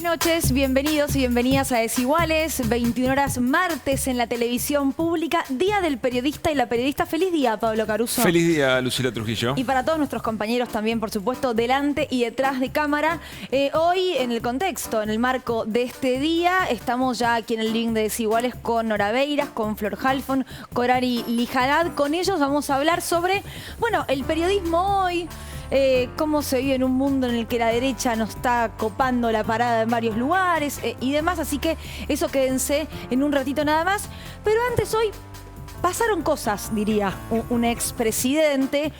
Buenas noches, bienvenidos y bienvenidas a Desiguales, 21 horas martes en la televisión pública, Día del Periodista y la Periodista. Feliz día, Pablo Caruso. Feliz día, Lucila Trujillo. Y para todos nuestros compañeros también, por supuesto, delante y detrás de cámara. Hoy, en el contexto, en el marco de este día, estamos ya aquí en el link de Desiguales con Nora Beiras, con Flor Halfon, Corari Lijarad. Con ellos vamos a hablar sobre, bueno, el periodismo hoy. Cómo se vive en un mundo en el que la derecha nos está copando la parada en varios lugares y demás. Así que eso quédense en un ratito nada más. Pero antes hoy pasaron cosas, diría un expresidente,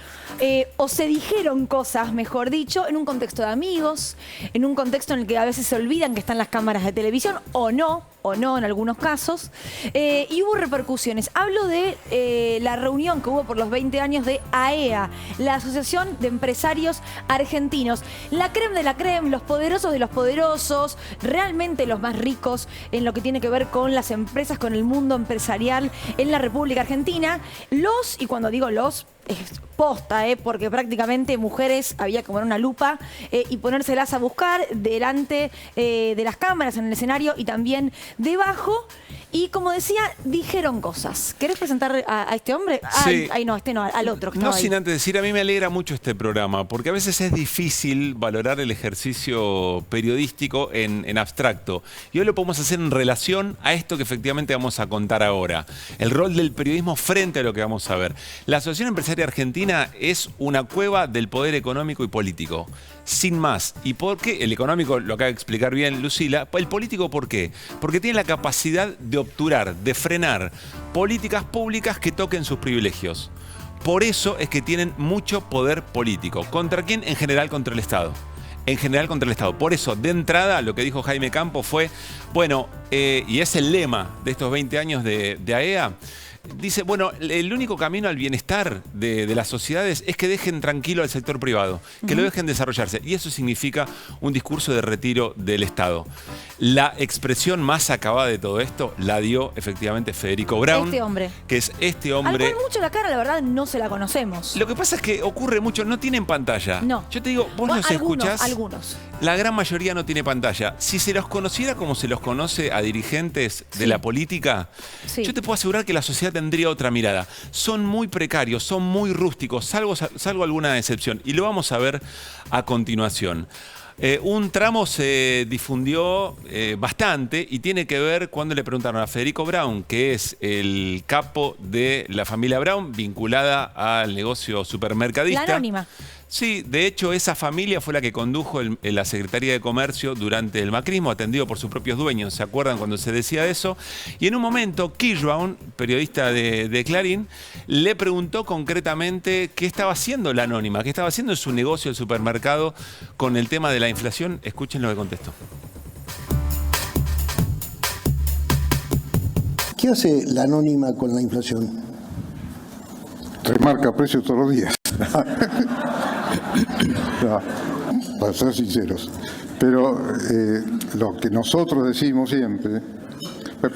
o se dijeron cosas, mejor dicho, en un contexto de amigos, en un contexto en el que a veces se olvidan que están las cámaras de televisión, o no en algunos casos, y hubo repercusiones. Hablo de la reunión que hubo por los 20 años de AEA, la Asociación de Empresarios Argentinos. La creme de la creme, los poderosos de los poderosos, realmente los más ricos en lo que tiene que ver con las empresas, con el mundo empresarial en la República Argentina. Y cuando digo los, es posta, porque prácticamente mujeres había que poner una lupa y ponérselas a buscar delante de las cámaras en el escenario y también debajo. Y como decía, dijeron cosas. ¿Querés presentar a este hombre? Sí. Al otro. Que no sin ahí. Antes decir, a mí me alegra mucho este programa, porque a veces es difícil valorar el ejercicio periodístico en abstracto. Y hoy lo podemos hacer en relación a esto que efectivamente vamos a contar ahora. El rol del periodismo frente a lo que vamos a ver. La Asociación Empresaria Argentina es una cueva del poder económico y político. Sin más. ¿Y por qué? El económico lo acaba de explicar bien Lucila. El político, ¿por qué? Porque tiene la capacidad de obturar, de frenar políticas públicas que toquen sus privilegios. Por eso es que tienen mucho poder político. ¿Contra quién? En general contra el Estado. En general contra el Estado. Por eso, de entrada, lo que dijo Jaime Campo fue, bueno, y es el lema de estos 20 años de AEA, dice, bueno, el único camino al bienestar de las sociedades es que dejen tranquilo al sector privado, que lo dejen desarrollarse. Y eso significa un discurso de retiro del Estado. La expresión más acabada de todo esto la dio efectivamente Federico Braun. Este hombre. Que es este hombre. Al cual mucho la cara, la verdad, no se la conocemos. Lo que pasa es que ocurre mucho, no tienen pantalla. No. Yo te digo, vos los escuchás. Algunos. La gran mayoría no tiene pantalla. Si se los conociera como se los conoce a dirigentes de la política, yo te puedo asegurar que la sociedad tendría otra mirada. Son muy precarios, son muy rústicos, salvo alguna excepción. Y lo vamos a ver a continuación. Un tramo se difundió bastante y tiene que ver cuando le preguntaron a Federico Braun, que es el capo de la familia Braun, vinculada al negocio supermercadista. La anónima. Sí, de hecho esa familia fue la que condujo la Secretaría de Comercio durante el macrismo, atendido por sus propios dueños, ¿se acuerdan cuando se decía eso? Y en un momento Kirschbaum, periodista de Clarín, le preguntó concretamente qué estaba haciendo la anónima, qué estaba haciendo en su negocio, el supermercado, con el tema de la inflación. Escuchen lo que contestó. ¿Qué hace la anónima con la inflación? Remarca precios todos los días. No, para ser sinceros. Pero lo que nosotros decimos siempre,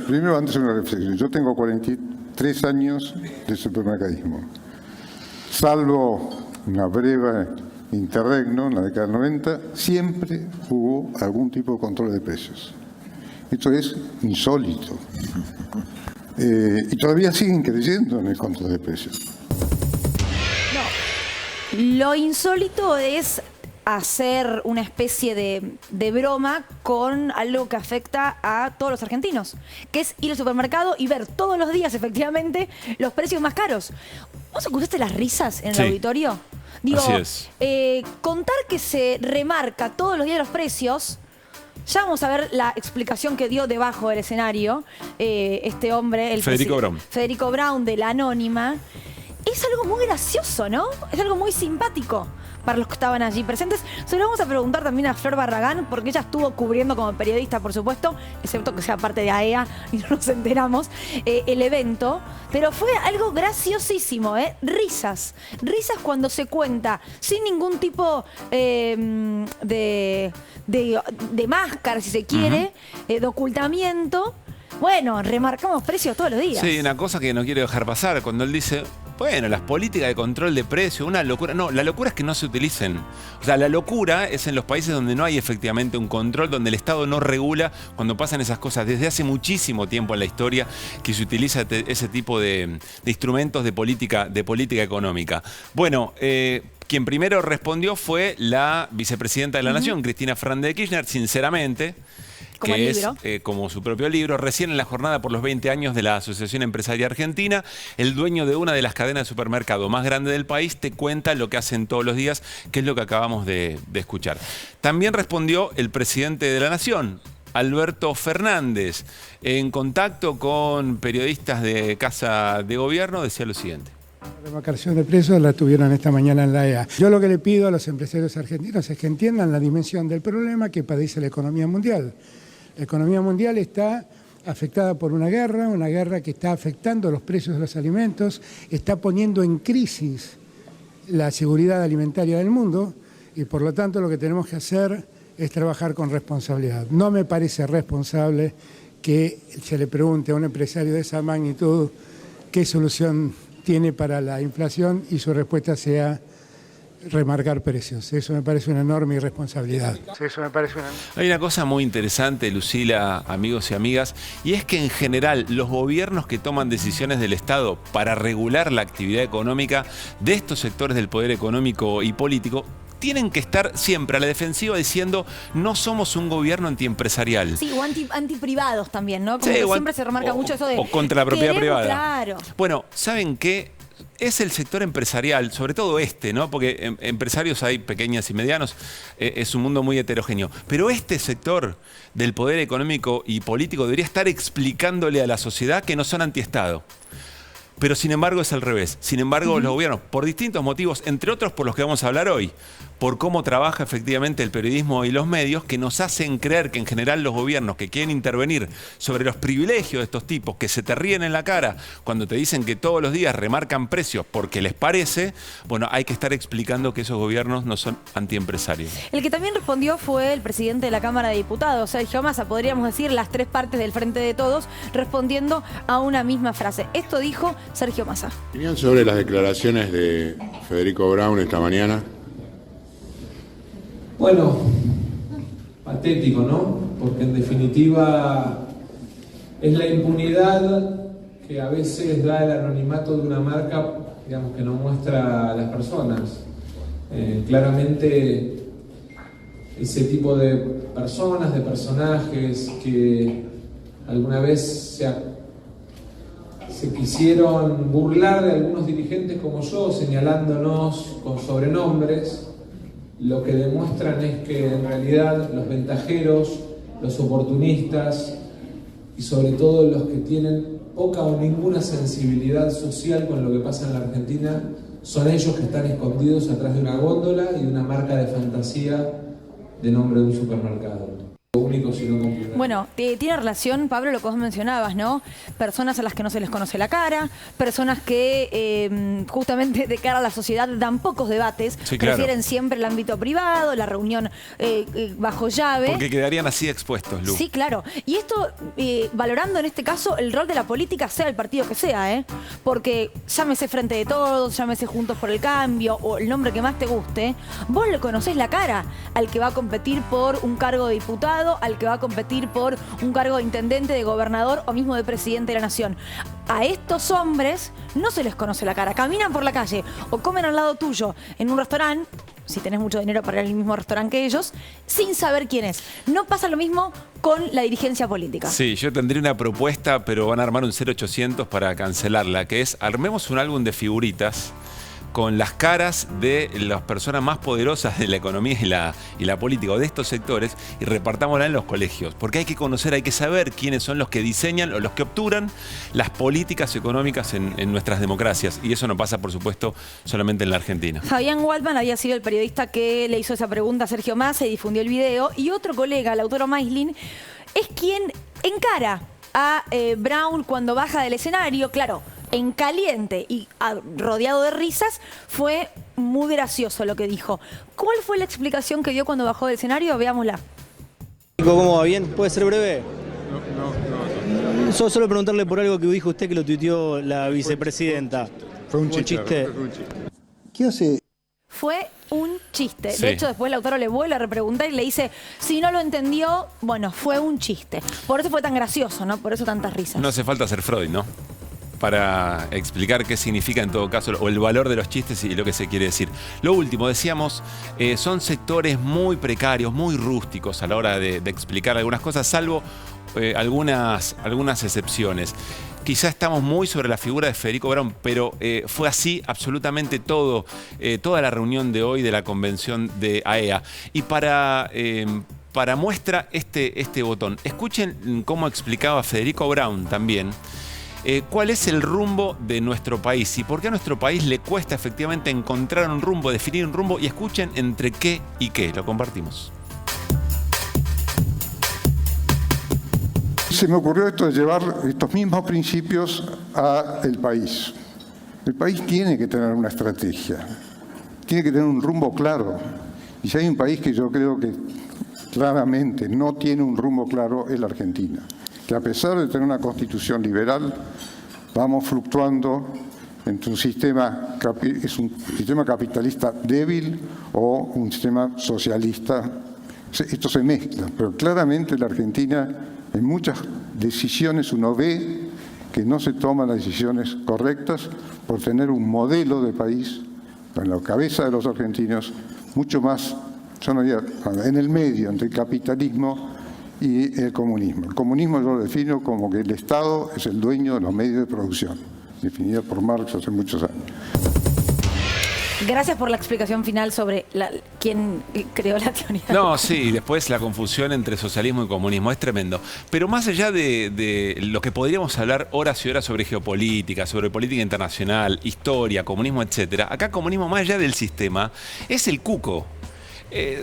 primero antes una reflexión. Yo tengo 43 años de supermercadismo. Salvo una breve interregno en la década del 90, siempre hubo algún tipo de control de precios. Esto es insólito. Y todavía siguen creyendo en el control de precios. Lo insólito es hacer una especie de broma con algo que afecta a todos los argentinos, que es ir al supermercado y ver todos los días, efectivamente, los precios más caros. ¿Vos escuchaste las risas en el auditorio? Digo, así es. Contar que se remarca todos los días los precios. Ya vamos a ver la explicación que dio debajo del escenario este hombre, Federico Braun de la anónima. Es algo muy gracioso, ¿no? Es algo muy simpático para los que estaban allí presentes. Se lo vamos a preguntar también a Flor Barragán, porque ella estuvo cubriendo como periodista, por supuesto, excepto que sea parte de AEA y no nos enteramos, el evento. Pero fue algo graciosísimo, ¿eh? Risas cuando se cuenta, sin ningún tipo de máscara, si se quiere, de ocultamiento. Bueno, remarcamos precios todos los días. Sí, una cosa que no quiero dejar pasar, cuando él dice, bueno, las políticas de control de precios, una locura. No, la locura es que no se utilicen. O sea, la locura es en los países donde no hay efectivamente un control, donde el Estado no regula cuando pasan esas cosas. Desde hace muchísimo tiempo en la historia que se utiliza ese tipo de instrumentos de política económica. Bueno, quien primero respondió fue la vicepresidenta de la Nación, Cristina Fernández de Kirchner, sinceramente. Como que el libro. es como su propio libro, recién en la jornada por los 20 años de la Asociación Empresaria Argentina, el dueño de una de las cadenas de supermercado más grandes del país te cuenta lo que hacen todos los días, que es lo que acabamos de escuchar. También respondió el presidente de la Nación, Alberto Fernández, en contacto con periodistas de Casa de Gobierno, decía lo siguiente. La remarcación de precios la tuvieron esta mañana en la EA. Yo lo que le pido a los empresarios argentinos es que entiendan la dimensión del problema que padece la economía mundial. La economía mundial está afectada por una guerra que está afectando los precios de los alimentos, está poniendo en crisis la seguridad alimentaria del mundo y por lo tanto lo que tenemos que hacer es trabajar con responsabilidad. No me parece responsable que se le pregunte a un empresario de esa magnitud qué solución tiene para la inflación y su respuesta sea remarcar precios. Eso me parece una enorme irresponsabilidad. Hay una cosa muy interesante, Lucila, amigos y amigas, y es que en general los gobiernos que toman decisiones del Estado para regular la actividad económica de estos sectores del poder económico y político tienen que estar siempre a la defensiva diciendo no somos un gobierno antiempresarial. Sí, o antiprivados también, ¿no? Como sí, que siempre se remarca mucho eso de... O contra la propiedad privada. Claro. Bueno, ¿saben qué? Es el sector empresarial, sobre todo ¿no? Porque empresarios hay pequeños y medianos, es un mundo muy heterogéneo. Pero este sector del poder económico y político debería estar explicándole a la sociedad que no son antiestado. Pero sin embargo es al revés. Sin embargo, los gobiernos, por distintos motivos, entre otros por los que vamos a hablar hoy, por cómo trabaja efectivamente el periodismo y los medios, que nos hacen creer que en general los gobiernos que quieren intervenir sobre los privilegios de estos tipos, que se te ríen en la cara cuando te dicen que todos los días remarcan precios porque les parece, bueno, hay que estar explicando que esos gobiernos no son antiempresarios. El que también respondió fue el presidente de la Cámara de Diputados, Sergio Massa, podríamos decir las tres partes del Frente de Todos, respondiendo a una misma frase. Esto dijo Sergio Massa. ¿Opinión sobre las declaraciones de Federico Braun esta mañana? Bueno, patético, ¿no? Porque en definitiva es la impunidad que a veces da el anonimato de una marca, digamos, que no muestra a las personas. Claramente ese tipo de personas, de personajes que alguna vez se quisieron burlar de algunos dirigentes como yo, señalándonos con sobrenombres, lo que demuestran es que en realidad los ventajeros, los oportunistas y sobre todo los que tienen poca o ninguna sensibilidad social con lo que pasa en la Argentina son ellos que están escondidos atrás de una góndola y de una marca de fantasía de nombre de un supermercado. Único, si no complicado. Bueno, tiene relación, Pablo, lo que vos mencionabas, ¿no? Personas a las que no se les conoce la cara, personas que justamente de cara a la sociedad dan pocos debates, sí, claro. Prefieren siempre el ámbito privado, la reunión bajo llave. Porque quedarían así expuestos, Lu. Sí, claro. Y esto, valorando en este caso el rol de la política, sea el partido que sea, ¿eh? Porque llámese Frente de Todos, llámese Juntos por el Cambio o el nombre que más te guste, vos le conocés la cara al que va a competir por un cargo de diputado, al que va a competir por un cargo de intendente, de gobernador o mismo de presidente de la nación. A estos hombres no se les conoce la cara. Caminan por la calle o comen al lado tuyo en un restaurante, si tenés mucho dinero para ir al mismo restaurante que ellos, sin saber quién es. No pasa lo mismo con la dirigencia política. Sí, yo tendría una propuesta, pero van a armar un 0800 para cancelarla, que es armemos un álbum de figuritas con las caras de las personas más poderosas de la economía y la política o de estos sectores y repartámosla en los colegios. Porque hay que conocer, hay que saber quiénes son los que diseñan o los que obturan las políticas económicas en nuestras democracias. Y eso no pasa, por supuesto, solamente en la Argentina. Fabián Waldman había sido el periodista que le hizo esa pregunta a Sergio Massa y difundió el video. Y otro colega, Lautaro Maislin, es quien encara a Braun cuando baja del escenario. Claro, en caliente y rodeado de risas, fue muy gracioso lo que dijo. ¿Cuál fue la explicación que dio cuando bajó del escenario? Veámosla. ¿Cómo va? ¿Bien? ¿Puede ser breve? No. Solo preguntarle por algo que dijo usted que lo tuiteó la vicepresidenta. Fue un Fue un chiste. chiste. ¿Qué hace? Fue un chiste. Sí. De hecho, después Lautaro le vuelve a repreguntar y le dice, si no lo entendió, bueno, fue un chiste. Por eso fue tan gracioso, ¿no? Por eso tantas risas. No hace falta ser Freud, ¿no? Para explicar qué significa en todo caso, o el valor de los chistes y lo que se quiere decir. Lo último, decíamos, son sectores muy precarios, muy rústicos a la hora de explicar algunas cosas, salvo algunas excepciones. Quizá estamos muy sobre la figura de Federico Braun, pero fue así absolutamente todo, toda la reunión de hoy de la convención de AEA. Y para muestra este botón, escuchen cómo explicaba Federico Braun también cuál es el rumbo de nuestro país y por qué a nuestro país le cuesta efectivamente encontrar un rumbo, definir un rumbo, y escuchen entre qué y qué. Lo compartimos. Se me ocurrió esto de llevar estos mismos principios al país. El país tiene que tener una estrategia, tiene que tener un rumbo claro. Y si hay un país que yo creo que claramente no tiene un rumbo claro, es la Argentina, que a pesar de tener una constitución liberal, vamos fluctuando entre un sistema capitalista débil o un sistema socialista. Esto se mezcla, pero claramente la Argentina, en muchas decisiones uno ve que no se toman las decisiones correctas por tener un modelo de país en la cabeza de los argentinos mucho más, yo no diría, en el medio entre el capitalismo y el comunismo. El comunismo yo lo defino como que el Estado es el dueño de los medios de producción, definida por Marx hace muchos años. Gracias por la explicación final sobre quién creó la teoría. No, sí, después la confusión entre socialismo y comunismo es tremendo. Pero más allá de lo que podríamos hablar horas y horas sobre geopolítica, sobre política internacional, historia, comunismo, etcétera, acá comunismo, más allá del sistema, es el cuco.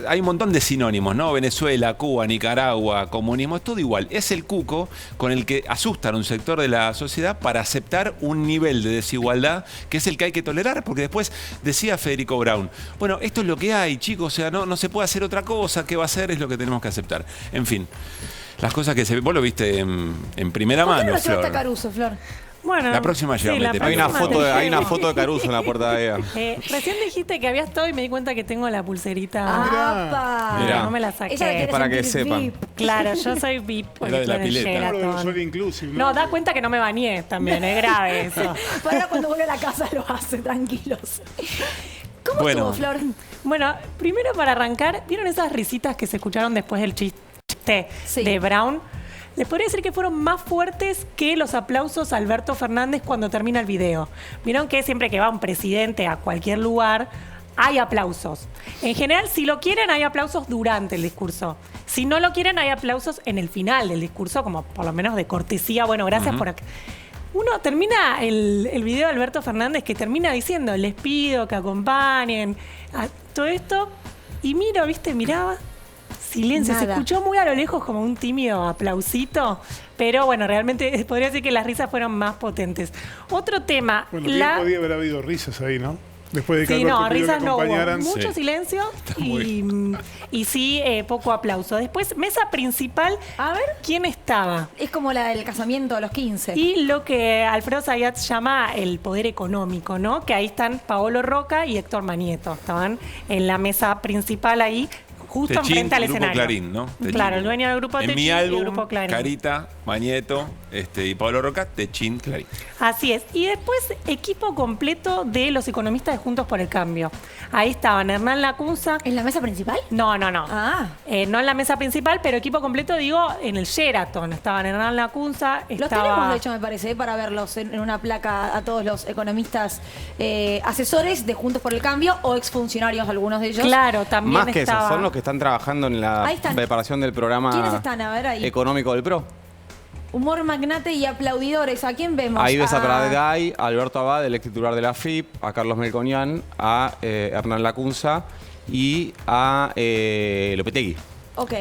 Hay un montón de sinónimos, ¿no? Venezuela, Cuba, Nicaragua, comunismo, es todo igual. Es el cuco con el que asustan a un sector de la sociedad para aceptar un nivel de desigualdad que es el que hay que tolerar, porque después decía Federico Braun, bueno, esto es lo que hay, chicos, o sea, no se puede hacer otra cosa, ¿qué va a hacer? Es lo que tenemos que aceptar. En fin, las cosas que se ven, vos lo viste en primera ¿Por qué mano, no lo llevaste a Flor. Caruso, Flor? Bueno, La próxima sí, llévame, te Hay una pido. hay una foto de Caruso en la puerta de AEA. Recién dijiste que había estado y me di cuenta que tengo la pulserita. ¡Apa! Mirá. No me la saqué. Ella quiere Para que sentir sepan. VIP. Claro, yo soy VIP. Era de la con el pileta. Sheraton. Claro, soy inclusive, ¿no? No, da cuenta que no me bañé también, es grave eso. Para cuando vuelve a la casa lo hace, tranquilos. ¿Cómo Bueno. estuvo, Flor? Bueno, primero para arrancar, ¿vieron esas risitas que se escucharon después del chiste Sí. de Braun? Les podría decir que fueron más fuertes que los aplausos a Alberto Fernández cuando termina el video. Vieron que siempre que va un presidente a cualquier lugar, hay aplausos. En general, si lo quieren, hay aplausos durante el discurso. Si no lo quieren, hay aplausos en el final del discurso, como por lo menos de cortesía. Bueno, gracias por acá. Uno termina el video de Alberto Fernández que termina diciendo, les pido que acompañen a todo esto. Y miro, ¿viste? Miraba. Silencio, se Nada. escuchó muy a lo lejos como un tímido aplausito, pero bueno, realmente podría decir que las risas fueron más potentes. Otro tema, Bueno, bien podía haber habido risas ahí, ¿no? Después de que Sí, Alberto no, pidió que risas no hubo. acompañaran. Mucho Sí. silencio y sí, poco aplauso. Después, mesa principal, A ver. ¿quién estaba? Es como la del casamiento a los 15. Y lo que Alfredo Zayat llama el poder económico, ¿no? Que ahí están Paolo Roca y Héctor Manieto. Estaban en la mesa principal ahí, justo Techín, enfrente al Grupo escenario. Clarín, ¿no? Techín. Claro, el dueño del grupo En Techín mi y el álbum, grupo Clarín. Carita, Mañeto y Pablo Roca, Techín, Clarín. Así es. Y después, equipo completo de los economistas de Juntos por el Cambio. Ahí estaban Hernán Lacunza. ¿En la mesa principal? No. Ah. No en la mesa principal, pero equipo completo, digo, en el Sheraton. Estaban Hernán Lacunza, Los estaba... tenemos, de hecho, me parece, para verlos en una placa a todos los economistas asesores de Juntos por el Cambio o exfuncionarios, algunos de ellos. Claro, también Más que eso, estaba... son los que están trabajando en la Ahí están. preparación del programa ¿Quiénes están? A ver ahí. económico del PRO. Humor magnate y aplaudidores. ¿A quién vemos? Ahí ves a Ah, Pradgay, a Alberto Abad, el ex titular de la FIP, a Carlos Melconian, a Hernán Lacunza y a Lopetegui. Ok.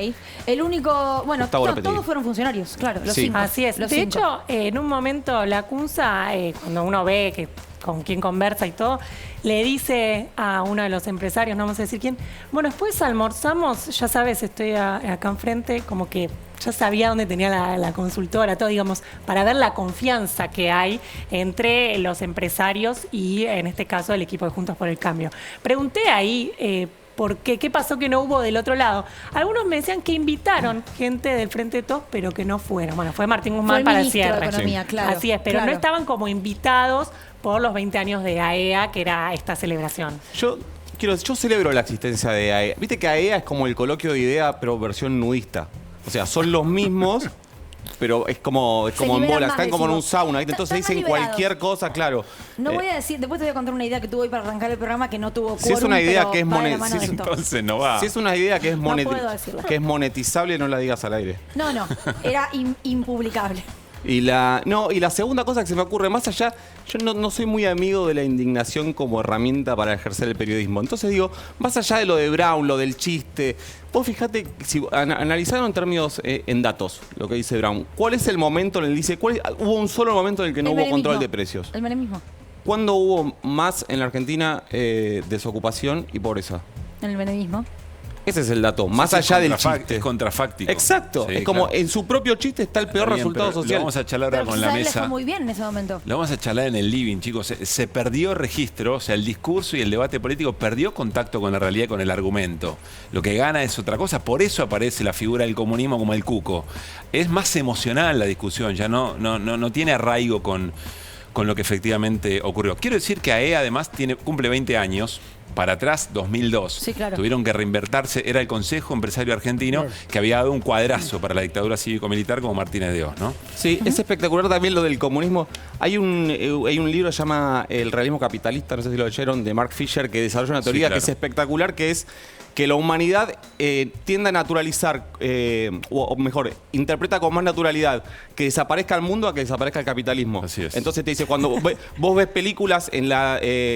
El único... Bueno, Gustavo Lopetegui. todos fueron funcionarios, claro. Los Sí. cinco. Así es. Los De cinco. hecho, en un momento Lacunza, cuando uno ve que con quien conversa y todo, le dice a uno de los empresarios, no vamos a decir quién, bueno, después almorzamos, ya sabes, estoy acá enfrente, como que ya sabía dónde tenía la consultora, todo, digamos, para ver la confianza que hay entre los empresarios y, en este caso, el equipo de Juntos por el Cambio. Pregunté ahí por qué pasó que no hubo del otro lado. Algunos me decían que invitaron gente del Frente de Todos, pero que no fueron. Bueno, fue Martín Guzmán para el cierre. De Economía, claro. Así es, pero claro. no estaban como invitados por los 20 años de AEA, que era esta celebración. Yo celebro la existencia de AEA. Viste que AEA es como el coloquio de idea, pero versión nudista. O sea, son los mismos, pero es como en bola, están como en un sauna, ¿viste? Entonces dicen cualquier cosa, claro. No voy a decir, después te voy a contar una idea que tuve hoy para arrancar el programa que no tuvo quórum, si es una idea que es entonces no va. Si es una idea que es, que es monetizable, no la digas al aire. No, era impublicable. Y la segunda cosa que se me ocurre, más allá, yo no soy muy amigo de la indignación como herramienta para ejercer el periodismo. Entonces digo, más allá de lo de Brown, lo del chiste, vos fijate, si analizaron en términos, en datos, lo que dice Brown, ¿cuál es el momento en el que dice, hubo un solo momento en el que no hubo control de precios? El menemismo. ¿Cuándo hubo más en la Argentina desocupación y pobreza? En el menemismo. Ese es el dato, más allá del chiste. Es contrafáctico. Exacto, Sí, es como claro. en su propio chiste está el peor resultado social. Lo vamos a charlar ahora con la Le mesa. fue muy bien en ese momento. Lo vamos a charlar en el living, chicos. Se perdió registro, o sea, el discurso y el debate político perdió contacto con la realidad, con el argumento. Lo que gana es otra cosa, por eso aparece la figura del comunismo como el cuco. Es más emocional la discusión, ya no tiene arraigo con lo que efectivamente ocurrió. Quiero decir que AEA además cumple 20 años. Para atrás, 2002. Sí, claro. Tuvieron que reinvertirse. Era el Consejo Empresario Argentino que había dado un cuadrazo para la dictadura cívico-militar como Martínez de Oz, ¿no? Sí, es espectacular también lo del comunismo. Hay un libro que se llama El realismo capitalista, no sé si lo leyeron, de Mark Fisher, que desarrolla una teoría que es espectacular, que es que la humanidad tiende a naturalizar, o mejor, interpreta con más naturalidad que desaparezca el mundo a que desaparezca el capitalismo. Así es. Entonces te dice, cuando vos ves películas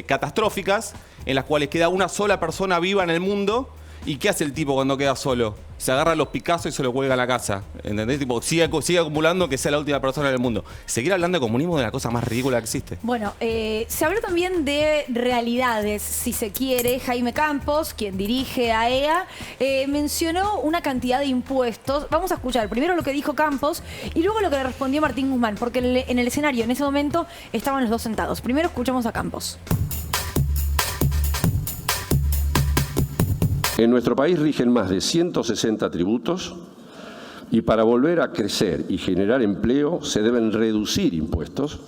catastróficas, en las cuales queda una sola persona viva en el mundo, ¿y qué hace el tipo cuando queda solo? Se agarra los Picasso y se lo cuelga a la casa. ¿Entendés? Tipo, sigue acumulando que sea la última persona del mundo. Seguir hablando de comunismo es la cosa más ridícula que existe. Bueno, se habló también de realidades, si se quiere. Jaime Campos, quien dirige AEA, mencionó una cantidad de impuestos. Vamos a escuchar primero lo que dijo Campos y luego lo que le respondió Martín Guzmán, porque en el escenario en ese momento estaban los dos sentados. Primero escuchamos a Campos. En nuestro país rigen más de 160 tributos y para volver a crecer y generar empleo se deben reducir impuestos,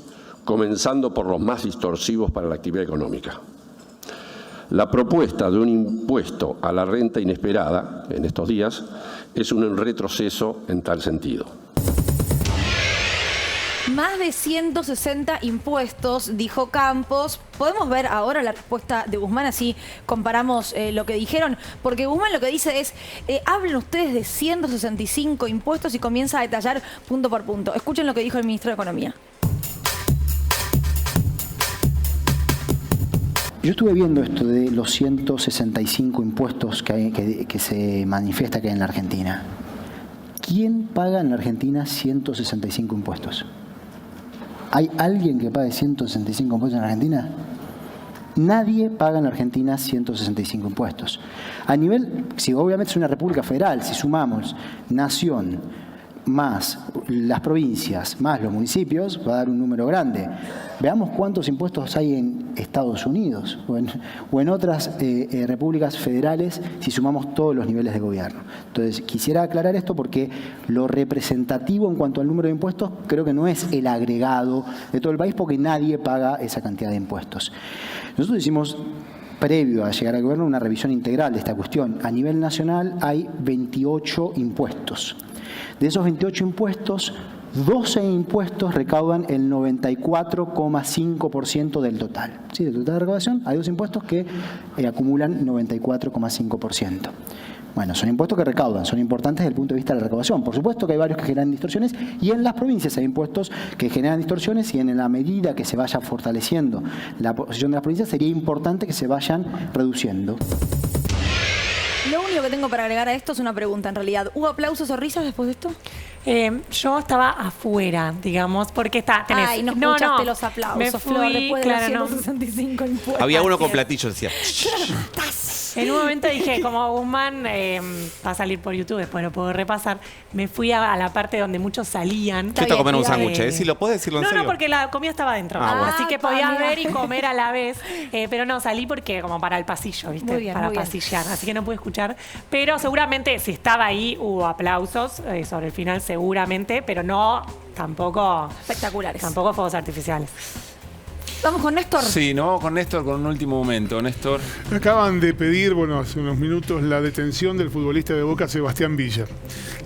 comenzando por los más distorsivos para la actividad económica. La propuesta de un impuesto a la renta inesperada en estos días es un retroceso en tal sentido. Más de 160 impuestos, dijo Campos. Podemos ver ahora la respuesta de Guzmán, así comparamos lo que dijeron, porque Guzmán lo que dice es, hablen ustedes de 165 impuestos y comienza a detallar punto por punto. Escuchen lo que dijo el ministro de Economía. Yo estuve viendo esto de los 165 impuestos que se manifiesta que hay en la Argentina. ¿Quién paga en la Argentina 165 impuestos? ¿Hay alguien que pague 165 impuestos en la Argentina? Nadie paga en la Argentina 165 impuestos. A nivel, si obviamente es una república federal, si sumamos nación más las provincias más los municipios, va a dar un número grande. Veamos cuántos impuestos hay en Estados Unidos o en otras repúblicas federales si sumamos todos los niveles de gobierno. Entonces, quisiera aclarar esto porque lo representativo en cuanto al número de impuestos creo que no es el agregado de todo el país porque nadie paga esa cantidad de impuestos. Nosotros hicimos, previo a llegar al gobierno, una revisión integral de esta cuestión. A nivel nacional hay 28 impuestos. De esos 28 impuestos, 12 impuestos recaudan el 94,5% del total. ¿Sí? Del total de recaudación hay 2 impuestos que acumulan 94,5%. Bueno, son impuestos que recaudan, son importantes desde el punto de vista de la recaudación. Por supuesto que hay varios que generan distorsiones y en las provincias hay impuestos que generan distorsiones y en la medida que se vaya fortaleciendo la posición de las provincias sería importante que se vayan reduciendo. Lo único que que tengo para agregar a esto es una pregunta en realidad. ¿Hubo aplausos o risas después de esto? Yo estaba afuera, digamos, porque tenés... Ay, no escuchaste los aplausos, me Flor, fui, después de los 165 impuestos. Había uno con platillo, decía. En un momento dije, como Guzmán va a salir por YouTube, después lo puedo repasar. Me fui a la parte donde muchos salían. Yo te comer un sándwich, ¿sí? ¿Lo puedes decirlo en serio? No, porque la comida estaba adentro. Así que podías ver y comer a la vez. Pero no, salí porque como para el pasillo, ¿viste? Muy bien, para muy bien. pasillar. Así que no pude escuchar. Pero seguramente, si estaba ahí, hubo aplausos sobre el final, seguramente. Pero no, tampoco... Espectaculares. Tampoco fuegos artificiales. Vamos con Néstor. Sí, nos vamos con Néstor con un último momento. Néstor. Acaban de pedir, hace unos minutos, la detención del futbolista de Boca, Sebastián Villa.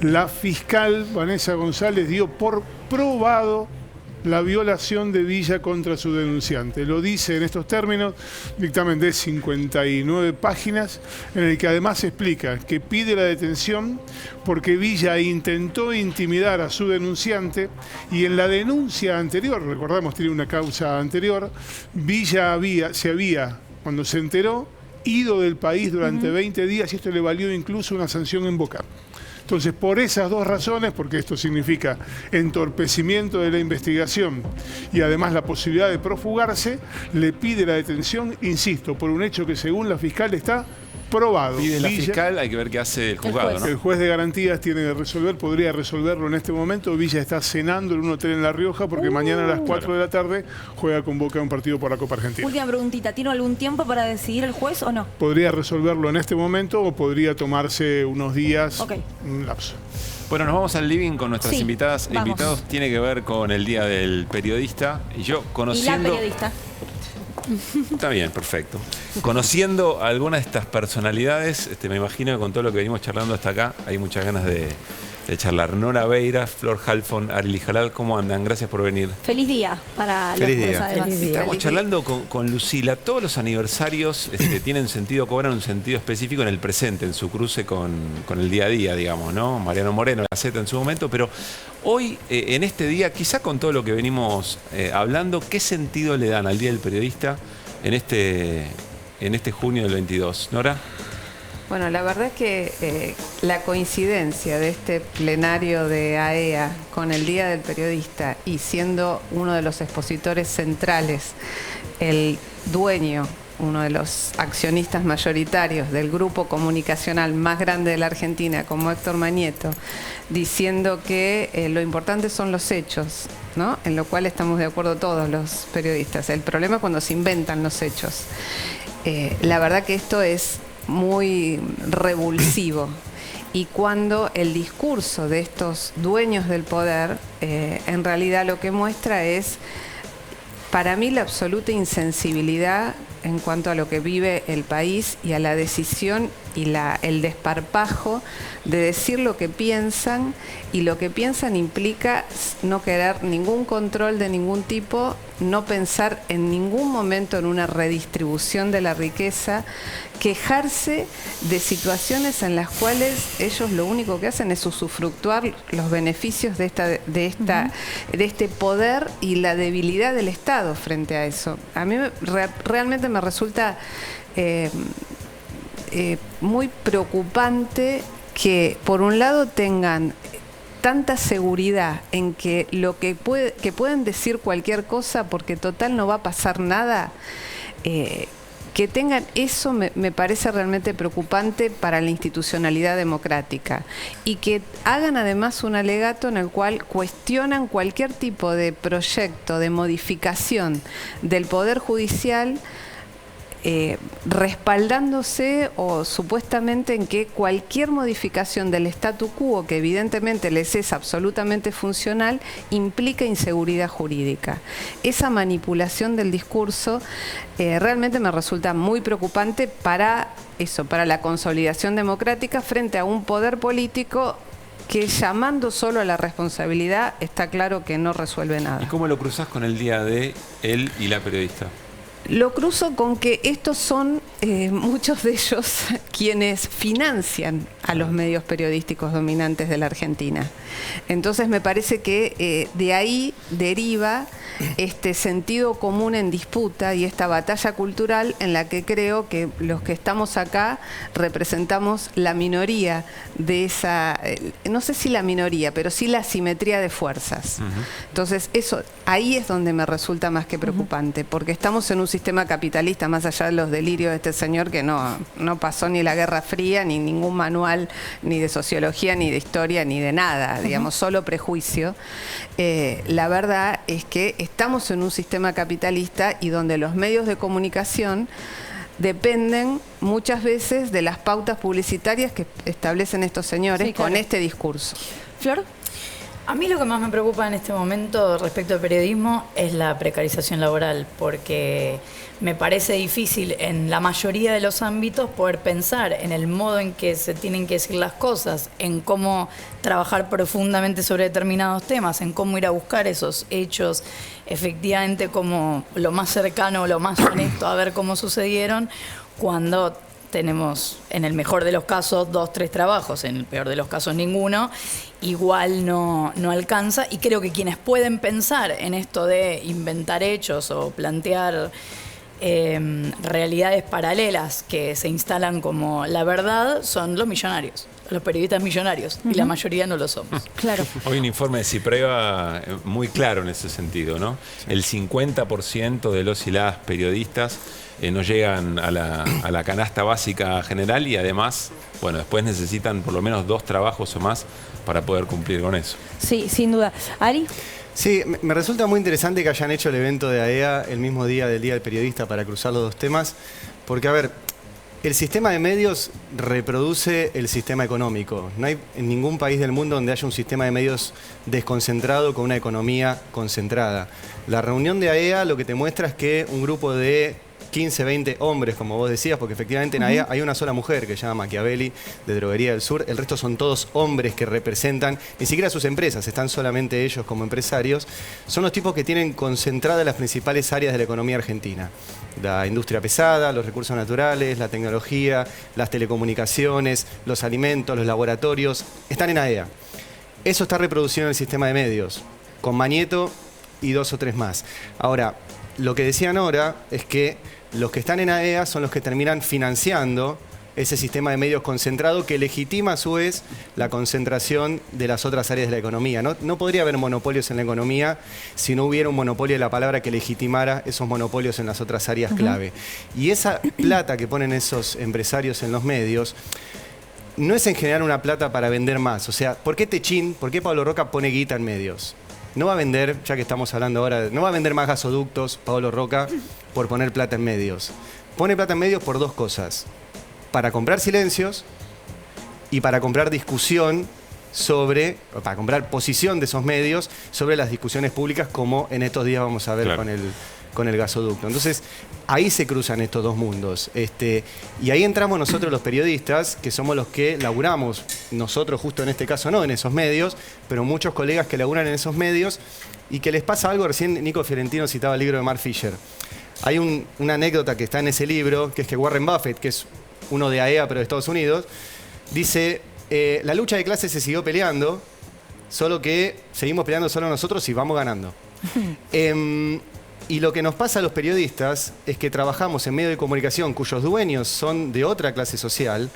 La fiscal Vanessa González dio por probado la violación de Villa contra su denunciante. Lo dice en estos términos, dictamen de 59 páginas, en el que además explica que pide la detención porque Villa intentó intimidar a su denunciante y en la denuncia anterior, recordamos, tiene una causa anterior, Villa se había, cuando se enteró, ido del país durante 20 días y esto le valió incluso una sanción en Boca. Entonces, por esas dos razones, porque esto significa entorpecimiento de la investigación y además la posibilidad de profugarse, le pide la detención, insisto, por un hecho que según la fiscal está probado. Pide la fiscal, hay que ver qué hace el juzgado, ¿no? El juez de garantías tiene que resolver, podría resolverlo en este momento. Villa está cenando en un hotel en La Rioja porque mañana a las 4 de la tarde juega con Boca un partido por la Copa Argentina. Última preguntita, ¿tiene algún tiempo para decidir el juez o no? Podría resolverlo en este momento o podría tomarse unos días, un lapso. Bueno, nos vamos al living con nuestras invitadas e vamos. invitados. Tiene que ver con el Día del Periodista. Y yo conociendo... Y la periodista. Está bien, perfecto. Conociendo a algunas de estas personalidades, me imagino que con todo lo que venimos charlando hasta acá, hay muchas ganas de charlar. Nora Beiras, Flor Halfon, Arely Jalal, ¿cómo andan? Gracias por venir. Feliz día para los dos, además. Estamos charlando con Lucila. Todos los aniversarios tienen sentido, cobran un sentido específico en el presente, en su cruce con el día a día, digamos, ¿no? Mariano Moreno, la Z en su momento, pero hoy, en este día, quizá con todo lo que venimos hablando, ¿qué sentido le dan al Día del Periodista en este junio del 22? ¿Nora? Bueno, la verdad es que la coincidencia de este plenario de AEA con el Día del Periodista y siendo uno de los expositores centrales, el dueño, uno de los accionistas mayoritarios del grupo comunicacional más grande de la Argentina, como Héctor Manieto, diciendo que lo importante son los hechos, ¿no? En lo cual estamos de acuerdo todos los periodistas. El problema es cuando se inventan los hechos. La verdad que esto es muy revulsivo y cuando el discurso de estos dueños del poder en realidad lo que muestra es, para mí, la absoluta insensibilidad en cuanto a lo que vive el país y a la decisión y el desparpajo de decir lo que piensan, y lo que piensan implica no querer ningún control de ningún tipo, no pensar en ningún momento en una redistribución de la riqueza, quejarse de situaciones en las cuales ellos lo único que hacen es usufructuar los beneficios de este poder y la debilidad del Estado frente a eso. A mí realmente me resulta muy preocupante que por un lado tengan tanta seguridad en que que pueden decir cualquier cosa porque total no va a pasar nada, que tengan eso me parece realmente preocupante para la institucionalidad democrática, y que hagan además un alegato en el cual cuestionan cualquier tipo de proyecto de modificación del Poder Judicial, respaldándose o supuestamente en que cualquier modificación del statu quo, que evidentemente les es absolutamente funcional, implica inseguridad jurídica. Esa manipulación del discurso realmente me resulta muy preocupante para la consolidación democrática frente a un poder político que, llamando solo a la responsabilidad, está claro que no resuelve nada. ¿Y cómo lo cruzás con el día de él y la periodista? Lo cruzo con que estos son muchos de ellos quienes financian a los medios periodísticos dominantes de la Argentina. Entonces me parece que de ahí deriva este sentido común en disputa y esta batalla cultural en la que creo que los que estamos acá representamos la minoría de esa, no sé si la minoría, pero sí la asimetría de fuerzas. Entonces eso, ahí es donde me resulta más que preocupante, porque estamos en un sistema capitalista, más allá de los delirios de este señor que no pasó ni la Guerra Fría, ni ningún manual, ni de sociología, ni de historia, ni de nada, digamos, solo prejuicio. La verdad es que estamos en un sistema capitalista y donde los medios de comunicación dependen muchas veces de las pautas publicitarias que establecen estos señores, sí, claro, con este discurso. ¿Flor? A mí lo que más me preocupa en este momento respecto al periodismo es la precarización laboral, porque me parece difícil en la mayoría de los ámbitos poder pensar en el modo en que se tienen que decir las cosas, en cómo trabajar profundamente sobre determinados temas, en cómo ir a buscar esos hechos efectivamente como lo más cercano, lo más honesto, a ver cómo sucedieron, cuando tenemos, en el mejor de los casos, 2, 3 trabajos, en el peor de los casos ninguno, igual no alcanza. Y creo que quienes pueden pensar en esto de inventar hechos o plantear realidades paralelas que se instalan como la verdad son los millonarios, los periodistas millonarios, y la mayoría no lo somos. Claro. Hoy un informe de Ciprea muy claro en ese sentido, ¿no? El 50% de los y las periodistas no llegan a la canasta básica general y además, bueno, después necesitan por lo menos 2 trabajos o más para poder cumplir con eso. Sí, sin duda. ¿Ari? Sí, me resulta muy interesante que hayan hecho el evento de AEA el mismo día del Día del Periodista para cruzar los dos temas, porque, a ver, el sistema de medios reproduce el sistema económico. No hay en ningún país del mundo donde haya un sistema de medios desconcentrado con una economía concentrada. La reunión de AEA lo que te muestra es que un grupo de 15, 20 hombres, como vos decías, porque efectivamente en AEA hay una sola mujer que se llama Machiavelli, de Droguería del Sur. El resto son todos hombres que representan, ni siquiera sus empresas, están solamente ellos como empresarios. Son los tipos que tienen concentradas las principales áreas de la economía argentina. La industria pesada, los recursos naturales, la tecnología, las telecomunicaciones, los alimentos, los laboratorios, están en AEA. Eso está reproducido en el sistema de medios, con Mañeto y 2 o 3 más. Ahora, lo que decía Nora es que los que están en AEA son los que terminan financiando ese sistema de medios concentrado que legitima a su vez la concentración de las otras áreas de la economía. No podría haber monopolios en la economía si no hubiera un monopolio de la palabra que legitimara esos monopolios en las otras áreas clave. Y esa plata que ponen esos empresarios en los medios no es en general una plata para vender más. O sea, ¿por qué Techín, por qué Pablo Roca pone guita en medios? No va a vender, ya que estamos hablando ahora, no va a vender más gasoductos, Pablo Roca, por poner plata en medios. Pone plata en medios por 2 cosas. Para comprar silencios y para comprar discusión sobre, para comprar posición de esos medios sobre las discusiones públicas, como en estos días vamos a ver con el gasoducto. Entonces, ahí se cruzan estos dos mundos. Y ahí entramos nosotros los periodistas, que somos los que laburamos, nosotros justo en este caso no en esos medios, pero muchos colegas que laburan en esos medios y que les pasa algo. Recién Nico Fiorentino citaba el libro de Mark Fisher. Hay una anécdota que está en ese libro, que es que Warren Buffett, que es uno de AEA pero de Estados Unidos, dice, la lucha de clases se siguió peleando, solo que seguimos peleando solo nosotros y vamos ganando. Y lo que nos pasa a los periodistas es que trabajamos en medios de comunicación cuyos dueños son de otra clase social,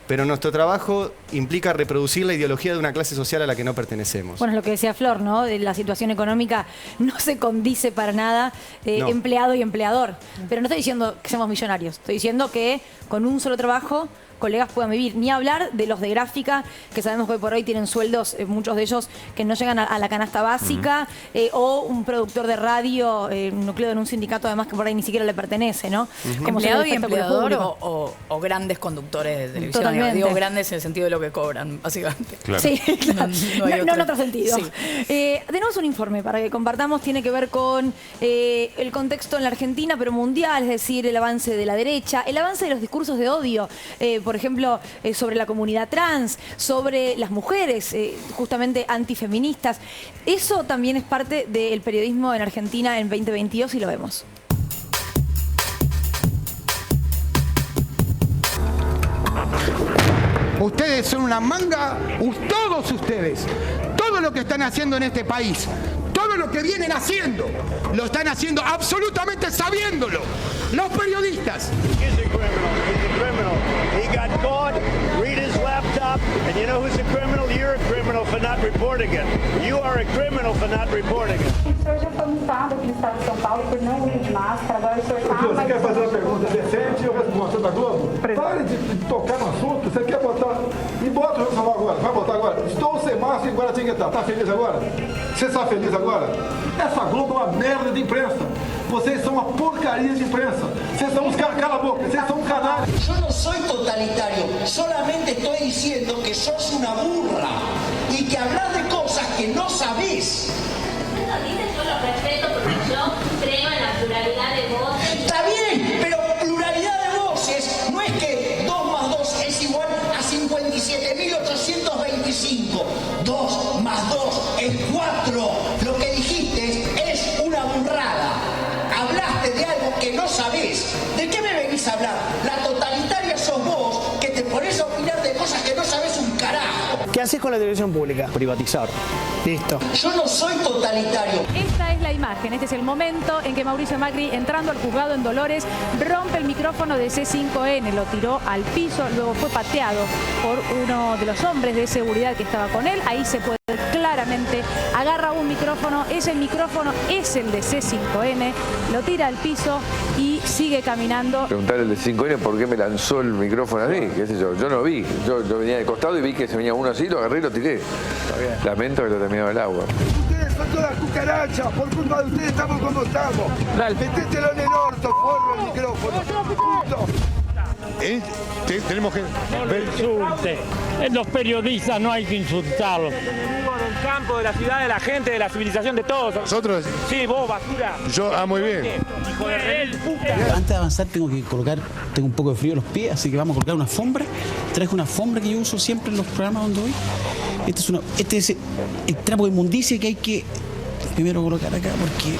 pero nuestro trabajo implica reproducir la ideología de una clase social a la que no pertenecemos. Bueno, es lo que decía Flor, ¿no? La situación económica no se condice para nada No. empleado y empleador. Pero no estoy diciendo que seamos millonarios, estoy diciendo que con un solo trabajo colegas puedan vivir. Ni hablar de los de gráfica, que sabemos que hoy por hoy tienen sueldos, muchos de ellos, que no llegan a la canasta básica, o un productor de radio, nucleado en un sindicato además que por ahí ni siquiera le pertenece, ¿no? Como Empleado y espectáculo empleador público. o grandes conductores de televisión. Totalmente. Digo grandes en el sentido de lo que cobran, básicamente. Claro. Sí, claro. No en otro sentido. Sí. Tenemos un informe para que compartamos, tiene que ver con el contexto en la Argentina, pero mundial, es decir, el avance de la derecha, el avance de los discursos de odio, por ejemplo, sobre la comunidad trans, sobre las mujeres, justamente antifeministas. Eso también es parte del periodismo en Argentina en 2022 y lo vemos. Ustedes son una manga, todos ustedes, todo lo que están haciendo en este país, todo lo que vienen haciendo, lo están haciendo absolutamente sabiéndolo. Los periodistas. He got caught, read his laptop, and you know who's a criminal? You're a criminal for not reporting it. You are a criminal for not reporting it. O senhor já foi multado aqui no estado de São Paulo por não uso de máscara, agora o senhor está... Você quer fazer uma pergunta decente e eu respondo. Você da Globo? Pare de tocar no assunto. Você quer botar... E bota o João Samuel agora. Vai botar agora. Estou sem máscara em Guaratinguetá. Tá feliz agora? Você está feliz agora? Essa Globo é uma merda de imprensa. Vocês são uma porcaria de imprensa. Vocês são uns caras, cala a boca, vocês são um canalha. Yo no soy totalitario, solamente estoy diciendo que sos una burra y que hablas de cosas que no sabés. Yo lo respeto porque yo creo en la pluralidad de voces. Está bien, pero pluralidad de voces no es que 2 más 2 es igual a 57.825. 2 más 2 es 4. Lo que dijiste es una burrada. Hablaste de algo que no sabés. ¿De qué me venís a hablar? La totalitaria sos vos, que te pones a opinar de cosas que no sabés un carajo. ¿Qué haces con la televisión pública? Privatizar. Listo. Yo no soy totalitario. Esta es la imagen, este es el momento en que Mauricio Macri, entrando al juzgado en Dolores, rompe el micrófono de C5N, lo tiró al piso, luego fue pateado por uno de los hombres de seguridad que estaba con él. Ahí se puede ver claramente, agarra un micrófono, ese micrófono es el de C5N, lo tira al piso y sigue caminando. Preguntarle al de 5N por qué me lanzó el micrófono a mí, qué sé yo no vi, yo venía de costado y vi que se venía uno así, lo agarré y lo tiré. Lamento que lo terminaba el agua. Ustedes son todas cucarachas, por culpa de ustedes estamos como estamos. Metételo en el orto, forro el micrófono. Punto. Tenemos que... No insulte. Los periodistas no hay que insultarlos. Enemigo del campo, de la ciudad, de la gente, de la civilización, de todos. ¿Nosotros? Sí, vos, basura. Yo, muy bien. Hijo de remil puta. Antes de avanzar tengo un poco de frío en los pies, así que vamos a colocar una alfombra. Traje una alfombra que yo uso siempre en los programas donde voy. Este es el trapo de inmundicia que hay que primero colocar acá porque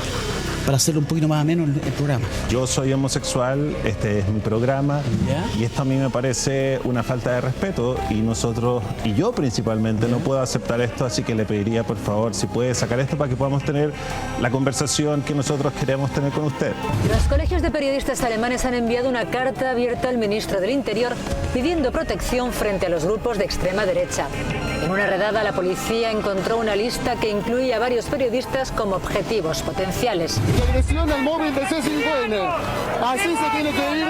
para hacerlo un poquito más ameno el programa. Yo soy homosexual, este es mi programa. ¿Ya? Y esto a mí me parece una falta de respeto y yo principalmente no puedo aceptar esto, así que le pediría por favor si puede sacar esto para que podamos tener la conversación que nosotros queremos tener con usted. Los colegios de periodistas alemanes han enviado una carta abierta al ministro del Interior pidiendo protección frente a los grupos de extrema derecha. En una redada la policía encontró una lista que incluye a varios periodistas como objetivos potenciales. Agresión al móvil de C5N. Así se tiene que ir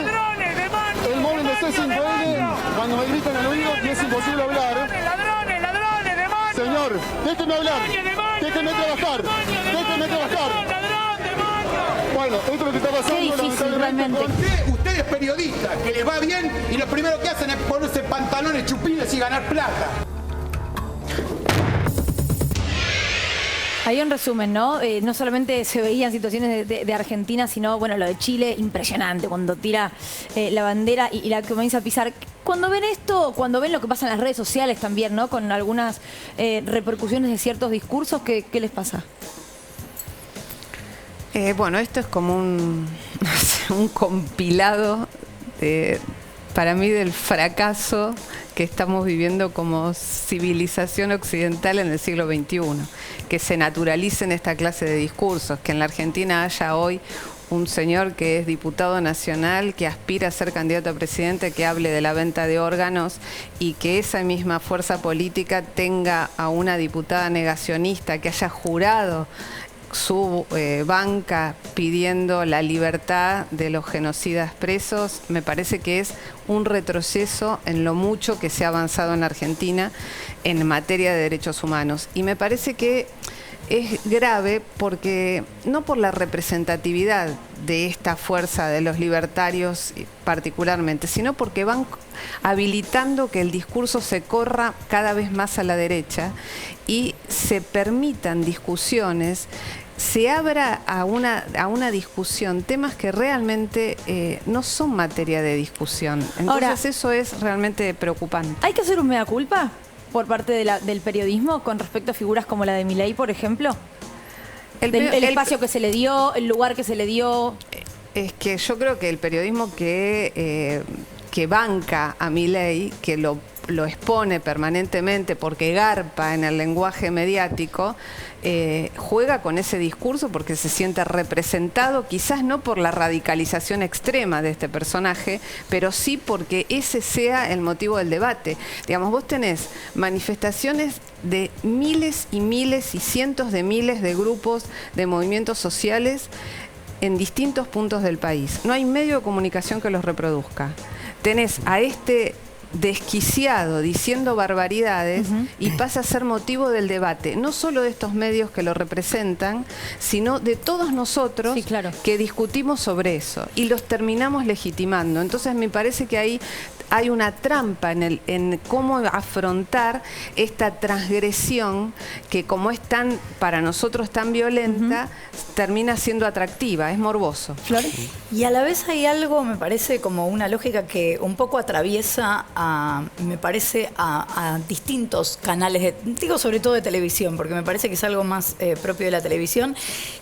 el móvil de C5N cuando me gritan al oído y es imposible hablar. ¡Ladrones, demonios! Señor, déjeme hablar. Déjeme trabajar. Déjeme trabajar. Bueno, esto es lo que está pasando. Qué difícil, realmente. Ustedes periodistas, que les va bien y lo primero que hacen es ponerse pantalones chupines y ganar plata. Ahí en resumen, ¿no? No solamente se veían situaciones de Argentina, sino, bueno, lo de Chile, impresionante, cuando tira la bandera y la comienza a pisar. Cuando ven esto, cuando ven lo que pasa en las redes sociales también, ¿no? Con algunas repercusiones de ciertos discursos, ¿qué les pasa? Bueno, esto es como un compilado, para mí, del fracaso que estamos viviendo como civilización occidental en el siglo XXI. Que se naturalicen esta clase de discursos, que en la Argentina haya hoy un señor que es diputado nacional, que aspira a ser candidato a presidente, que hable de la venta de órganos y que esa misma fuerza política tenga a una diputada negacionista que haya jurado su banca pidiendo la libertad de los genocidas presos. Me parece que es un retroceso en lo mucho que se ha avanzado en la Argentina en materia de derechos humanos. Y me parece que es grave porque, no por la representatividad de esta fuerza de los libertarios particularmente, sino porque van habilitando que el discurso se corra cada vez más a la derecha y se permitan discusiones, se abra a una discusión temas que realmente no son materia de discusión. Entonces ahora, eso es realmente preocupante. ¿Hay que hacer un mea culpa por parte del periodismo con respecto a figuras como la de Milei, por ejemplo? El espacio que se le dio, el lugar que se le dio. Es que yo creo que el periodismo que banca a Milei, que lo lo expone permanentemente porque garpa en el lenguaje mediático, juega con ese discurso porque se siente representado, quizás no por la radicalización extrema de este personaje, pero sí porque ese sea el motivo del debate. Digamos, vos tenés manifestaciones de miles y miles y cientos de miles de grupos, de movimientos sociales en distintos puntos del país. No hay medio de comunicación que los reproduzca. Tenés a este desquiciado diciendo barbaridades y pasa a ser motivo del debate, no solo de estos medios que lo representan, sino de todos nosotros que discutimos sobre eso y los terminamos legitimando. Entonces me parece que ahí hay una trampa en cómo afrontar esta transgresión que, como es tan, para nosotros tan violenta, termina siendo atractiva, es morboso. Y a la vez hay algo, me parece, como una lógica que un poco atraviesa me parece a distintos canales, digo sobre todo de televisión, porque me parece que es algo más propio de la televisión,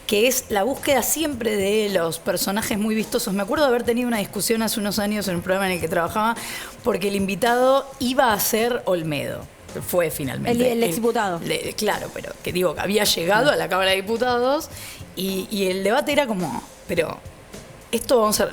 que es la búsqueda siempre de los personajes muy vistosos. Me acuerdo de haber tenido una discusión hace unos años en un programa en el que trabajaba, porque el invitado iba a ser Olmedo. Fue finalmente. El exdiputado. Claro, pero que digo, que había llegado a la Cámara de Diputados y el debate era como, pero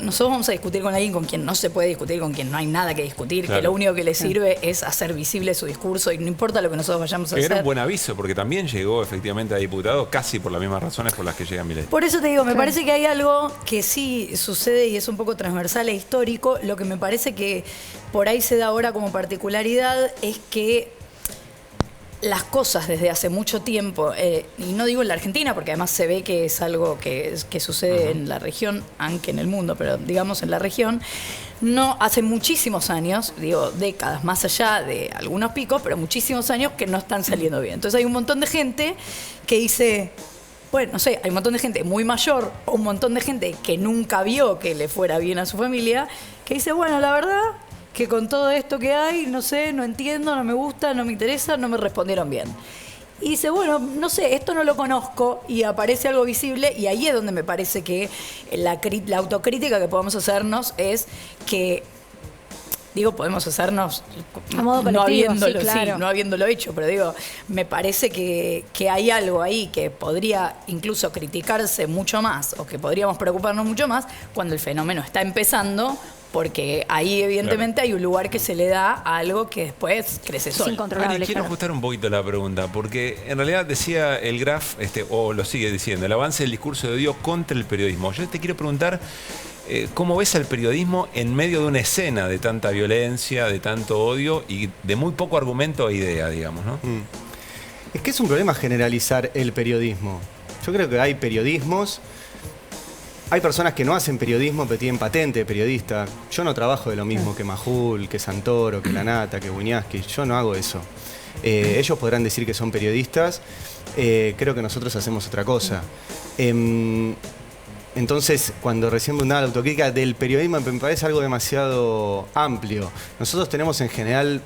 nosotros vamos a discutir con alguien con quien no se puede discutir, con quien no hay nada que discutir, que lo único que le sirve es hacer visible su discurso y no importa lo que nosotros vayamos a hacer. Era un buen aviso, porque también llegó efectivamente a diputado casi por las mismas razones por las que llega Milei. Por eso te digo, me parece que hay algo que sí sucede y es un poco transversal e histórico. Lo que me parece que por ahí se da ahora como particularidad es que las cosas desde hace mucho tiempo, y no digo en la Argentina, porque además se ve que es algo que sucede en la región, aunque en el mundo, pero digamos en la región, no hace muchísimos años, digo décadas más allá de algunos picos, pero muchísimos años que no están saliendo bien. Entonces hay un montón de gente que dice, bueno, no sé, hay un montón de gente muy mayor o un montón de gente que nunca vio que le fuera bien a su familia, que dice, bueno, la verdad que con todo esto que hay, no sé, no entiendo, no me gusta, no me interesa, no me respondieron bien. Y dice, bueno, no sé, esto no lo conozco, y aparece algo visible, y ahí es donde me parece que la autocrítica que podemos hacernos es que, digo, podemos hacernos a modo colectivo, no habiéndolo hecho, pero digo, me parece que hay algo ahí que podría incluso criticarse mucho más, o que podríamos preocuparnos mucho más cuando el fenómeno está empezando, porque ahí evidentemente hay un lugar que se le da a algo que después crece solo. Incontrolable. Quiero ajustar un poquito la pregunta, porque en realidad decía el Graf, o lo sigue diciendo, el avance del discurso de odio contra el periodismo. Yo te quiero preguntar, ¿cómo ves al periodismo en medio de una escena de tanta violencia, de tanto odio y de muy poco argumento e idea, digamos, ¿no? Es que es un problema generalizar el periodismo. Yo creo que hay periodismos. Hay personas que no hacen periodismo, pero tienen patente de periodista. Yo no trabajo de lo mismo que Majul, que Santoro, que Lanata, que Buñaski. Yo no hago eso. Ellos podrán decir que son periodistas. Creo que nosotros hacemos otra cosa. Entonces, cuando recién preguntaba la autocrítica del periodismo, me parece algo demasiado amplio. Nosotros tenemos en general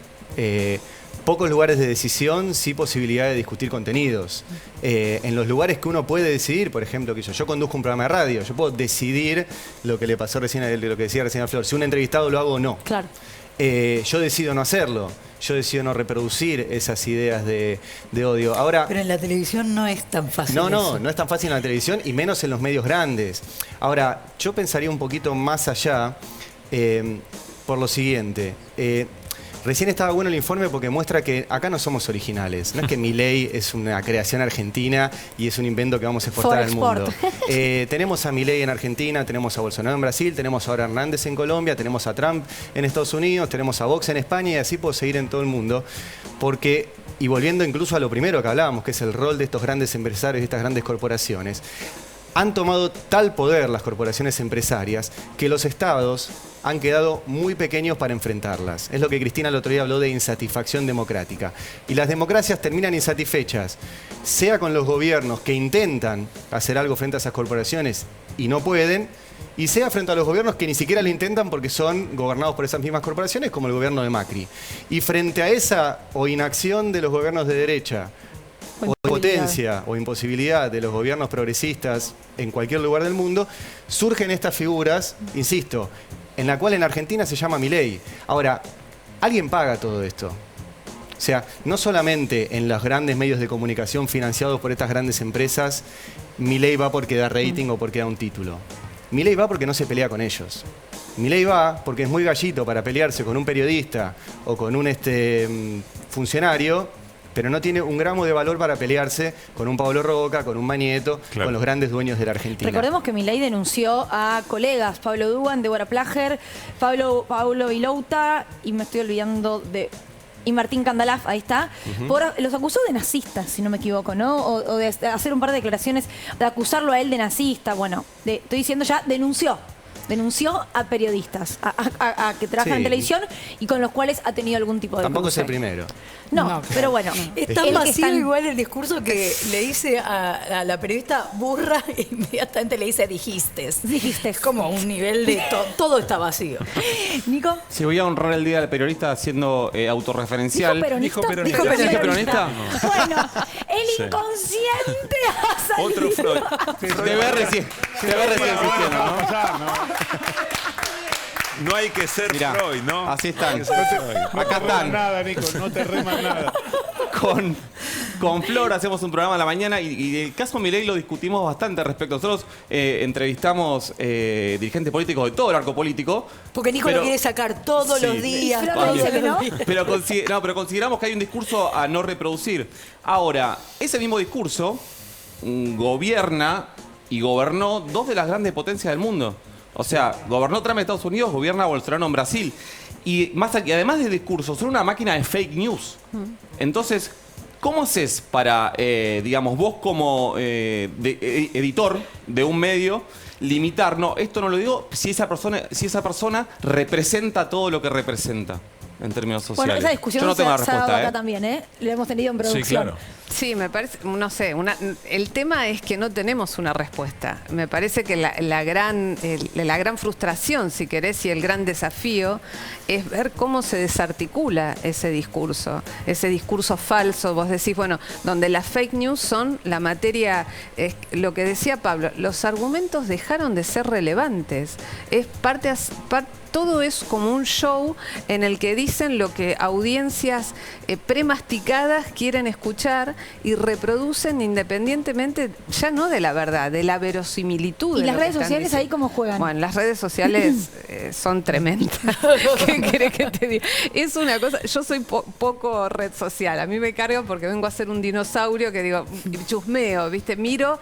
pocos lugares de decisión, sí posibilidad de discutir contenidos. En los lugares que uno puede decidir, por ejemplo, que yo conduzco un programa de radio, yo puedo decidir lo que le pasó recién, lo que decía recién a Flor, si un entrevistado lo hago o no. Claro. Yo decido no hacerlo, yo decido no reproducir esas ideas de odio. Ahora, pero en la televisión no es tan fácil. No es tan fácil en la televisión y menos en los medios grandes. Ahora, yo pensaría un poquito más allá por lo siguiente. Recién estaba bueno el informe porque muestra que acá no somos originales. No es que Milei es una creación argentina y es un invento que vamos a exportar al mundo. Tenemos a Milei en Argentina, tenemos a Bolsonaro en Brasil, tenemos ahora a Hernández en Colombia, tenemos a Trump en Estados Unidos, tenemos a Vox en España y así puedo seguir en todo el mundo. Porque, y volviendo incluso a lo primero que hablábamos, que es el rol de estos grandes empresarios y estas grandes corporaciones, han tomado tal poder las corporaciones empresarias que los estados han quedado muy pequeños para enfrentarlas. Es lo que Cristina el otro día habló de insatisfacción democrática. Y las democracias terminan insatisfechas, sea con los gobiernos que intentan hacer algo frente a esas corporaciones y no pueden, y sea frente a los gobiernos que ni siquiera lo intentan porque son gobernados por esas mismas corporaciones, como el gobierno de Macri. Y frente a esa o inacción de los gobiernos de derecha, o potencia o imposibilidad de los gobiernos progresistas en cualquier lugar del mundo, surgen estas figuras, insisto, en la cual en Argentina se llama Milei. Ahora, alguien paga todo esto. O sea, no solamente en los grandes medios de comunicación financiados por estas grandes empresas, Milei va porque da rating o porque da un título. Milei va porque no se pelea con ellos. Milei va porque es muy gallito para pelearse con un periodista o con un funcionario, pero no tiene un gramo de valor para pelearse con un Pablo Roca, con un Mañeto, con los grandes dueños de la Argentina. Recordemos que Milei denunció a colegas, Pablo Dugan, Débora Plager, Paulo Vilouta, y me estoy olvidando de... y Martín Candalaf, ahí está, los acusó de nazistas, si no me equivoco, ¿no? O de hacer un par de declaraciones, de acusarlo a él de nazista, bueno, estoy diciendo ya, denunció a periodistas, a que trabajan en televisión y con los cuales ha tenido algún tipo de Tampoco cruce. es el primero. No, pero bueno. Es tan vacío igual el discurso que le dice a la periodista burra e inmediatamente le dice dijistes. Es como un nivel de todo está vacío. Nico. Si voy a honrar el día del periodista siendo autorreferencial. ¿Dijo peronista? ¿Dije peronista? Bueno, el inconsciente ha salido. Otro Freud. Te ve recién existiendo, ¿no? No hay que ser Freud, ¿no? Así están. No Acá están. nada, Nico, no te rimas nada. Con Flor hacemos un programa a la mañana y el caso Milei lo discutimos bastante respecto. Nosotros entrevistamos dirigentes políticos de todo el arco político. Porque Nico lo quiere sacar todos los días. Pero consideramos que hay un discurso a no reproducir. Ahora, ese mismo discurso gobierna y gobernó dos de las grandes potencias del mundo. O sea, gobernó Trump en Estados Unidos, gobierna Bolsonaro en Brasil. Y además del discurso, son una máquina de fake news. Entonces, ¿cómo haces para, digamos, vos como editor de un medio, limitar? No, esto no lo digo si esa persona representa todo lo que representa en términos sociales. Bueno, esa discusión yo no tengo la se ha dado respuesta, acá también, ¿eh? Lo hemos tenido en producción. Sí, claro. Sí, me parece, no sé, el tema es que no tenemos una respuesta. Me parece que la gran frustración, si querés, y el gran desafío es ver cómo se desarticula ese discurso falso. Vos decís, bueno, donde las fake news son la materia, lo que decía Pablo, los argumentos dejaron de ser relevantes. Todo es como un show en el que dicen lo que audiencias premasticadas quieren escuchar y reproducen independientemente, ya no de la verdad, de la verosimilitud. ¿Y las redes sociales ahí cómo juegan? Bueno, las redes sociales son tremendas. ¿Qué querés que te diga? Es una cosa, yo soy poco red social, a mí me cargo porque vengo a ser un dinosaurio que digo, chusmeo, ¿viste? Miro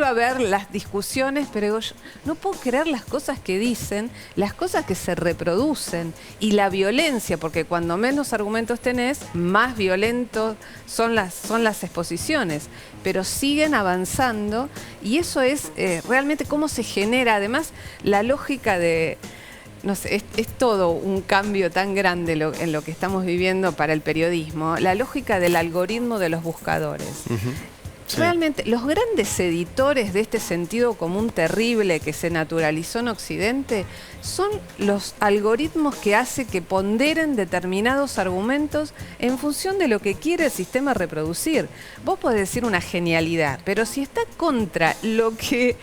a ver las discusiones, pero digo, yo no puedo creer las cosas que dicen, las cosas que se reproducen y la violencia, porque cuando menos argumentos tenés, más violentos son las exposiciones, pero siguen avanzando y eso es realmente cómo se genera, además, la lógica de... No sé, es todo un cambio tan grande en lo que estamos viviendo para el periodismo, la lógica del algoritmo de los buscadores. Sí. Realmente, los grandes editores de este sentido común terrible que se naturalizó en Occidente son los algoritmos que hace que ponderen determinados argumentos en función de lo que quiere el sistema reproducir. Vos podés decir una genialidad, pero si está contra lo que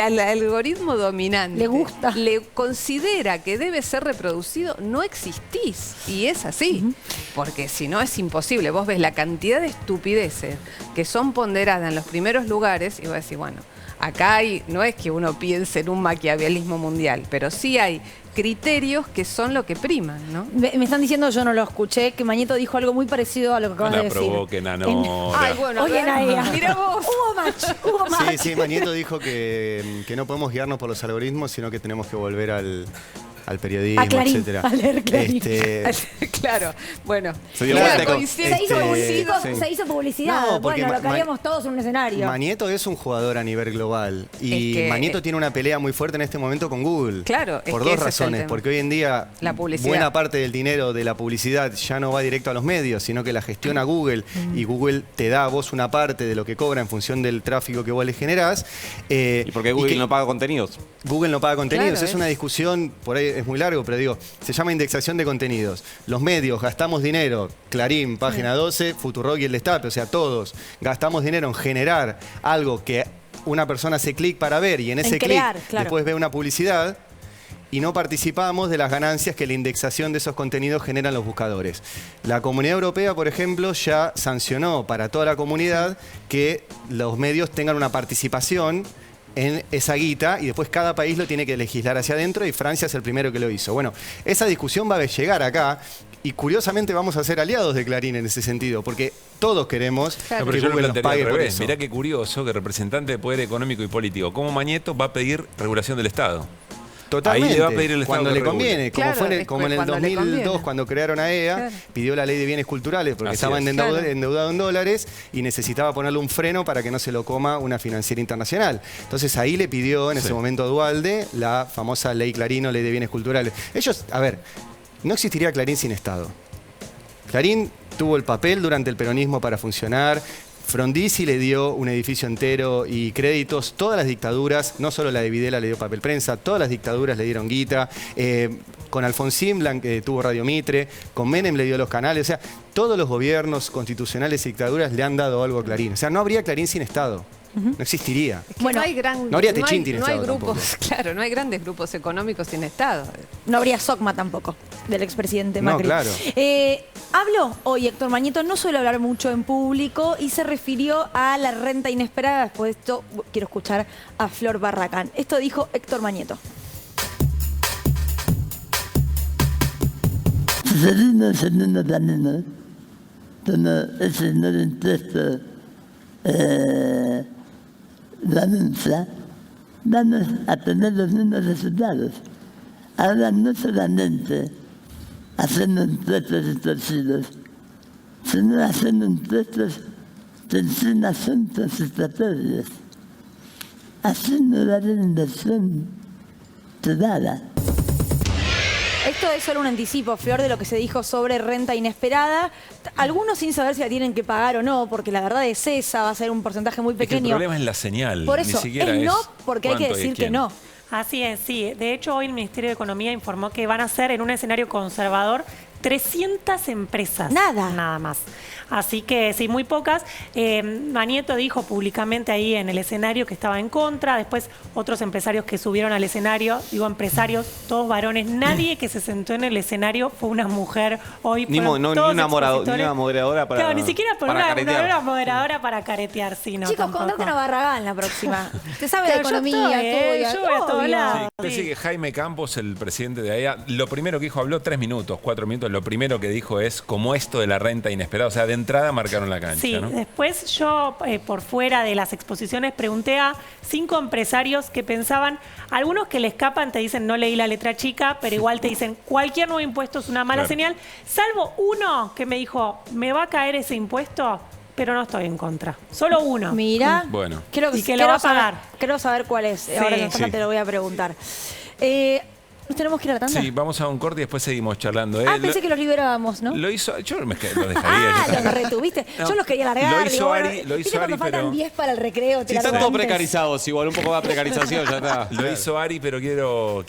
al algoritmo dominante le gusta, le considera que debe ser reproducido, no existís. Y es así, porque si no es imposible. Vos ves la cantidad de estupideces que son ponderadas en los primeros lugares y vos decís, bueno, acá no es que uno piense en un maquiavelismo mundial, pero sí hay criterios que son lo que priman, ¿no? Me están diciendo, yo no lo escuché, que Mañeto dijo algo muy parecido a lo que acabas de decir. Provoquen a Nora. Ay, bueno, oye, mira vos. Hubo match. Sí, Mañeto dijo que no podemos guiarnos por los algoritmos, sino que tenemos que volver al periodismo, a Clarín, etcétera. A leer Clarín. Claro, bueno. Se hizo publicidad. No, porque bueno, lo que haríamos todos en un escenario. Mañeto es un jugador a nivel global. Y Mañeto tiene una pelea muy fuerte en este momento con Google. Claro, por dos razones. Porque hoy en día buena parte del dinero de la publicidad ya no va directo a los medios, sino que la gestiona Google. Y Google te da a vos una parte de lo que cobra en función del tráfico que vos le generás. ¿Y por qué Google no paga contenidos? Google no paga contenidos. Claro, es una discusión, por ahí es muy largo, pero digo, se llama indexación de contenidos. Los medios gastamos dinero, Clarín, Página 12, Futurock y El Destape, o sea, todos gastamos dinero en generar algo que una persona hace clic para ver y en ese clic después ve una publicidad. y no participamos de las ganancias que la indexación de esos contenidos generan los buscadores. La Comunidad Europea, por ejemplo, ya sancionó para toda la comunidad que los medios tengan una participación en esa guita y después cada país lo tiene que legislar hacia adentro y Francia es el primero que lo hizo. Bueno, esa discusión va a llegar acá y curiosamente vamos a ser aliados de Clarín en ese sentido, porque todos queremos No, pero que yo lo Google nos plantearía pague al por revés. eso. Mirá qué curioso que el representante de Poder Económico y Político como Mañeto va a pedir regulación del Estado. Totalmente, Ahí le va a pedir el Estado cuando que le regule. conviene, como, Claro, como en el cuando le 2002 conviene. cuando crearon AEA, Claro. pidió la ley de bienes culturales porque Así estaba es. endeudado en dólares y necesitaba ponerle un freno para que no se lo coma una financiera internacional. Entonces ahí le pidió en ese momento a Duhalde la famosa ley Clarín o ley de bienes culturales. Ellos, a ver, no existiría Clarín sin Estado. Clarín tuvo el papel durante el peronismo para funcionar. Frondizi le dio un edificio entero y créditos. Todas las dictaduras, no solo la de Videla le dio papel prensa, todas las dictaduras le dieron guita. Con Alfonsín tuvo Radio Mitre, con Menem le dio los canales. O sea, todos los gobiernos constitucionales y dictaduras le han dado algo a Clarín. O sea, no habría Clarín sin Estado. No existiría. Es que no hay no habría Techín sin no hay Estado grupos, claro, no hay grandes grupos económicos sin Estado. No habría SOCMA tampoco, del expresidente No, Macri. claro. Habló hoy Héctor Mañeto, no suele hablar mucho en público y se refirió a la renta inesperada. Después de esto quiero escuchar a Flor Barracán. Esto dijo Héctor Mañeto. Denuncia, vamos a tener los mismos resultados. Ahora no solamente haciendo impuestos distorsidos, sino haciendo impuestos que encima son transitatorios, haciendo la reinversión privada. Esto es solo un anticipo, Flor, de lo que se dijo sobre renta inesperada. Algunos sin saber si la tienen que pagar o no, porque la verdad es esa, va a ser un porcentaje muy Es que el pequeño. problema es la señal. Por ni eso, siquiera es no, es porque hay que cuánto y decir que quién. no. Así es, sí. De hecho, hoy el Ministerio de Economía informó que van a ser en un escenario conservador 300 empresas. Nada más. Así que sí, muy pocas. Mañeto dijo públicamente ahí en el escenario que estaba en contra. Después otros empresarios que subieron al escenario, digo empresarios, todos varones. Nadie que se sentó en el escenario fue una mujer. Hoy Ni fueron todos una expositores. moderadora para Claro, ni siquiera por para caretear. una moderadora para caretear, sí, no, Chicos, tampoco. contraten a Barragán la próxima. Te sabe de Pero yo economía, estoy, yo voy a todos obvio. lados. Sí, pensé que Jaime Campos, el presidente de AEA, lo primero que dijo, habló 3 minutos, 4 minutos, lo primero que dijo es como esto de la renta inesperada. O sea, de entrada marcaron la cancha, Sí, ¿no? después yo, por fuera de las exposiciones, pregunté a 5 empresarios que pensaban, algunos que le escapan te dicen no leí la letra chica, pero igual te dicen cualquier nuevo impuesto es una mala Claro. señal, salvo uno que me dijo, me va a caer ese impuesto, pero no estoy en contra. Solo uno. Mira, Bueno. Y que lo va a pagar. Quiero saber cuál es. Sí. Ahora en Sí. te lo voy a preguntar. ¿Nos tenemos que ir a la tanda? Sí, vamos a un corte y después seguimos charlando. Pensé que los liberábamos, ¿no? Lo hizo, yo lo dejaría. Los retuviste. No, Yo los quería largar. lo hizo digo, Ari, bueno, lo ¿viste hizo cuando Ari, faltan pero- 10 para el recreo? te Sí, largo están todos antes. precarizados, igual un poco más precarización, ya está. Lo hizo Ari, pero quiero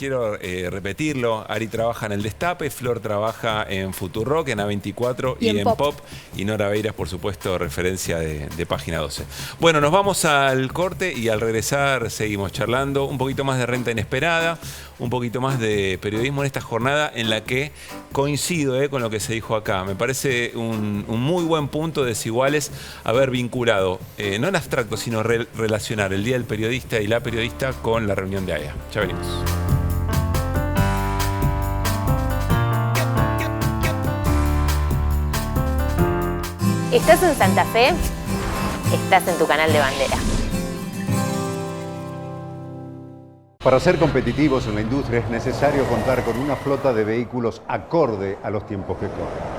repetirlo. Ari trabaja en El Destape, Flor trabaja en Futurock, en A24 Y en en Pop. Pop. Y Nora Beiras, por supuesto, referencia de Página 12. Bueno, nos vamos al corte y al regresar seguimos charlando un poquito más de renta inesperada, un poquito más de periodismo en esta jornada en la que coincido con lo que se dijo acá. Me parece un muy buen punto de Desiguales haber vinculado, no en abstracto, sino relacionar el Día del Periodista y la periodista con la reunión de AEA. Ya venimos. ¿Estás en Santa Fe? Estás en tu canal de bandera. Para ser competitivos en la industria es necesario contar con una flota de vehículos acorde a los tiempos que corren.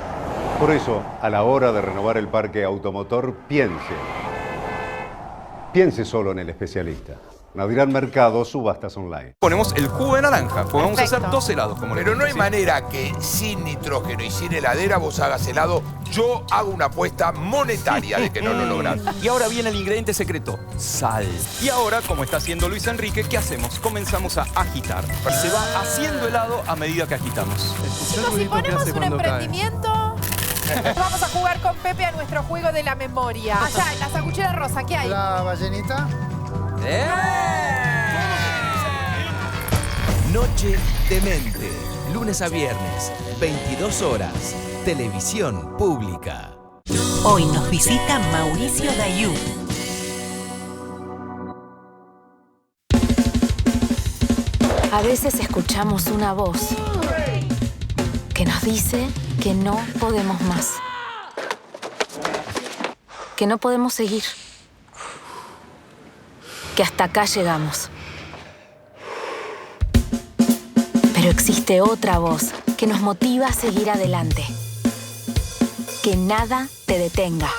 Por eso, a la hora de renovar el parque automotor, piense solo en el especialista. Naviral Mercado, subastas online. Ponemos el jugo de naranja, podemos Perfecto. hacer 2 helados. Como Pero les no hay dije, ¿sí? manera que sin nitrógeno y sin heladera vos hagas helado. Yo hago una apuesta monetaria de que no lo lográs. Y ahora viene el ingrediente secreto, sal. Y ahora, como está haciendo Luis Enrique, ¿qué hacemos? Comenzamos a agitar. Y se va haciendo helado a medida que agitamos. Chicos, si ponemos un emprendimiento, vamos a jugar con Pepe a nuestro juego de la memoria. Allá, en la sanguchera rosa, ¿qué hay? La ballenita. Noche Demente. Lunes a viernes, 22 horas. Televisión Pública. Hoy nos visita Mauricio Dayú. A veces escuchamos una voz que nos dice que no podemos más, que no podemos seguir, que hasta acá llegamos. Pero existe otra voz que nos motiva a seguir adelante. Que nada te detenga.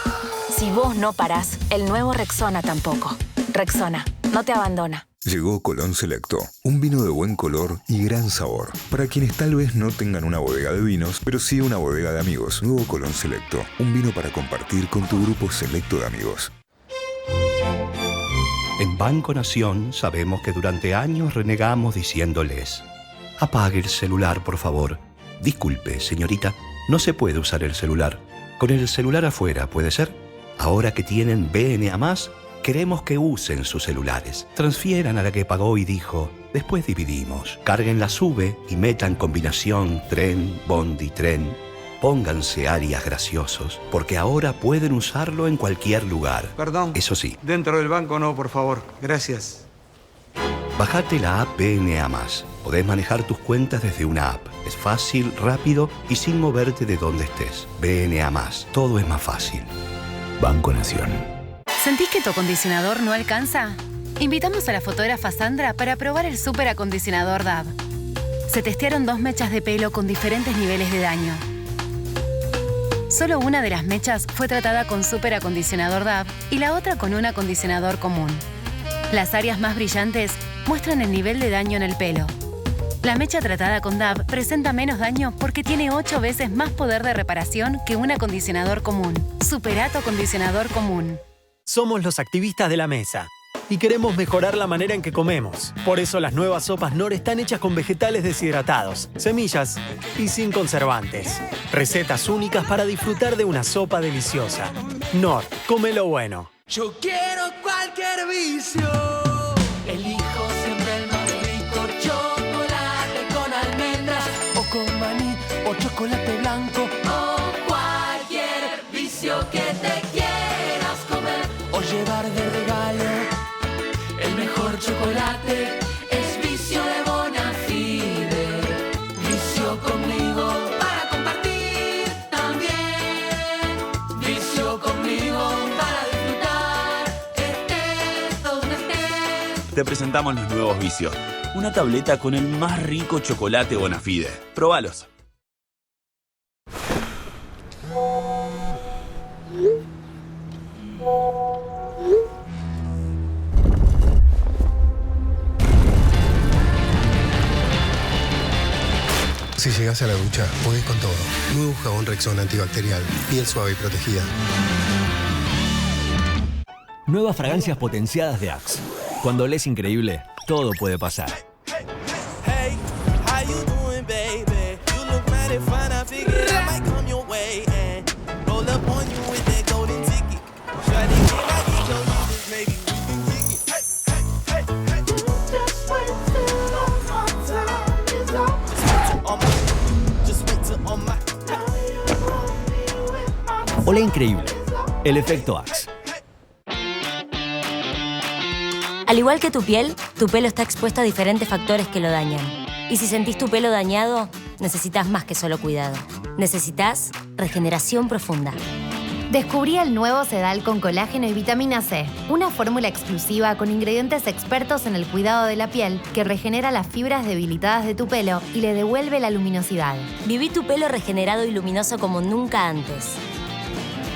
Si vos no parás, el nuevo Rexona tampoco. Rexona, no te abandona. Llegó Colón Selecto, un vino de buen color y gran sabor. Para quienes tal vez no tengan una bodega de vinos, pero sí una bodega de amigos. Nuevo Colón Selecto, un vino para compartir con tu grupo selecto de amigos. En Banco Nación sabemos que durante años renegamos diciéndoles: apague el celular, por favor. Disculpe, señorita, no se puede usar el celular. Con el celular afuera, ¿puede ser? Ahora que tienen BNA+, queremos que usen sus celulares. Transfieran a la que pagó y dijo: después dividimos. Carguen la SUBE y metan combinación tren, bondi, tren. Pónganse alias graciosos, porque ahora pueden usarlo en cualquier lugar. Perdón. Eso sí. Dentro del banco no, por favor. Gracias. Bajate la app BNA+. Podés manejar tus cuentas desde una app. Es fácil, rápido y sin moverte de donde estés. BNA+. Todo es más fácil. Banco Nación. ¿Sentís que tu acondicionador no alcanza? Invitamos a la fotógrafa Sandra para probar el super acondicionador DAB. Se testearon 2 mechas de pelo con diferentes niveles de daño. Solo una de las mechas fue tratada con super acondicionador DAB y la otra con un acondicionador común. Las áreas más brillantes muestran el nivel de daño en el pelo. La mecha tratada con DAB presenta menos daño porque tiene 8 veces más poder de reparación que un acondicionador común. Superato acondicionador común. Somos los activistas de la mesa y queremos mejorar la manera en que comemos. Por eso las nuevas sopas Knorr están hechas con vegetales deshidratados, semillas y sin conservantes. Recetas únicas para disfrutar de una sopa deliciosa. Knorr, come lo bueno. Yo quiero cualquier vicio. Elijo siempre el más rico. Chocolate con almendras o con maní o chocolate blanco. O cualquier vicio que te quieras comer o llevar de regalo. El mejor chocolate es vicio de Bonafide. Vicio conmigo para compartir también. Vicio conmigo para disfrutar. Estés donde estés. Te presentamos los nuevos vicios. Una tableta con el más rico chocolate Bonafide. Probalos. Si llegas a la ducha, podés con todo. Nuevo jabón Rexona antibacterial. Piel suave y protegida. Nuevas fragancias potenciadas de Axe. Cuando olés increíble, todo puede pasar. Hey, how you doing, baby? You look mighty fine. I figured I might come your way and roll up on you with that golden ticket. Shawty, when I get your numbers, maybe we can kick it. Hey, hey, hey, hey. Just wait till all my time is up. Just wait till all my Olé increíble. El efecto Axe. Al igual que tu piel, tu pelo está expuesto a diferentes factores que lo dañan. Y si sentís tu pelo dañado, necesitas más que solo cuidado. Necesitas regeneración profunda. Descubrí el nuevo Sedal con colágeno y vitamina C, una fórmula exclusiva con ingredientes expertos en el cuidado de la piel que regenera las fibras debilitadas de tu pelo y le devuelve la luminosidad. Viví tu pelo regenerado y luminoso como nunca antes.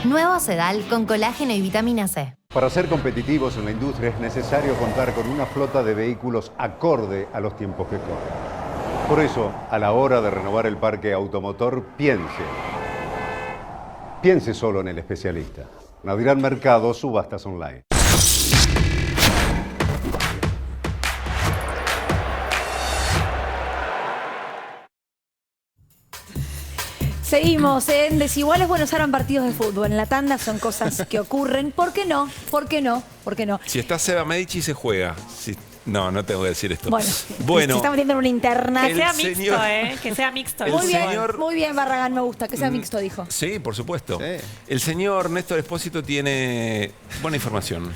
Nuevo Sedal con colágeno y vitamina C. Para ser competitivos en la industria es necesario contar con una flota de vehículos acorde a los tiempos que corren. Por eso, a la hora de renovar el parque automotor, piense solo en el especialista. Nadirán Mercado, subastas online. Seguimos en Desiguales. Bueno, se harán partidos de fútbol. En la tanda son cosas que ocurren. ¿Por qué no? ¿Por qué no? ¿Por qué no? Si está Seba Medici, se juega. Si No, no tengo que decir esto. Bueno, se está metiendo en una interna. Que sea mixto, que sea mixto. Muy bien, Barragán, me gusta. Que sea mixto, dijo. Sí, por supuesto. El señor Néstor Espósito tiene buena información.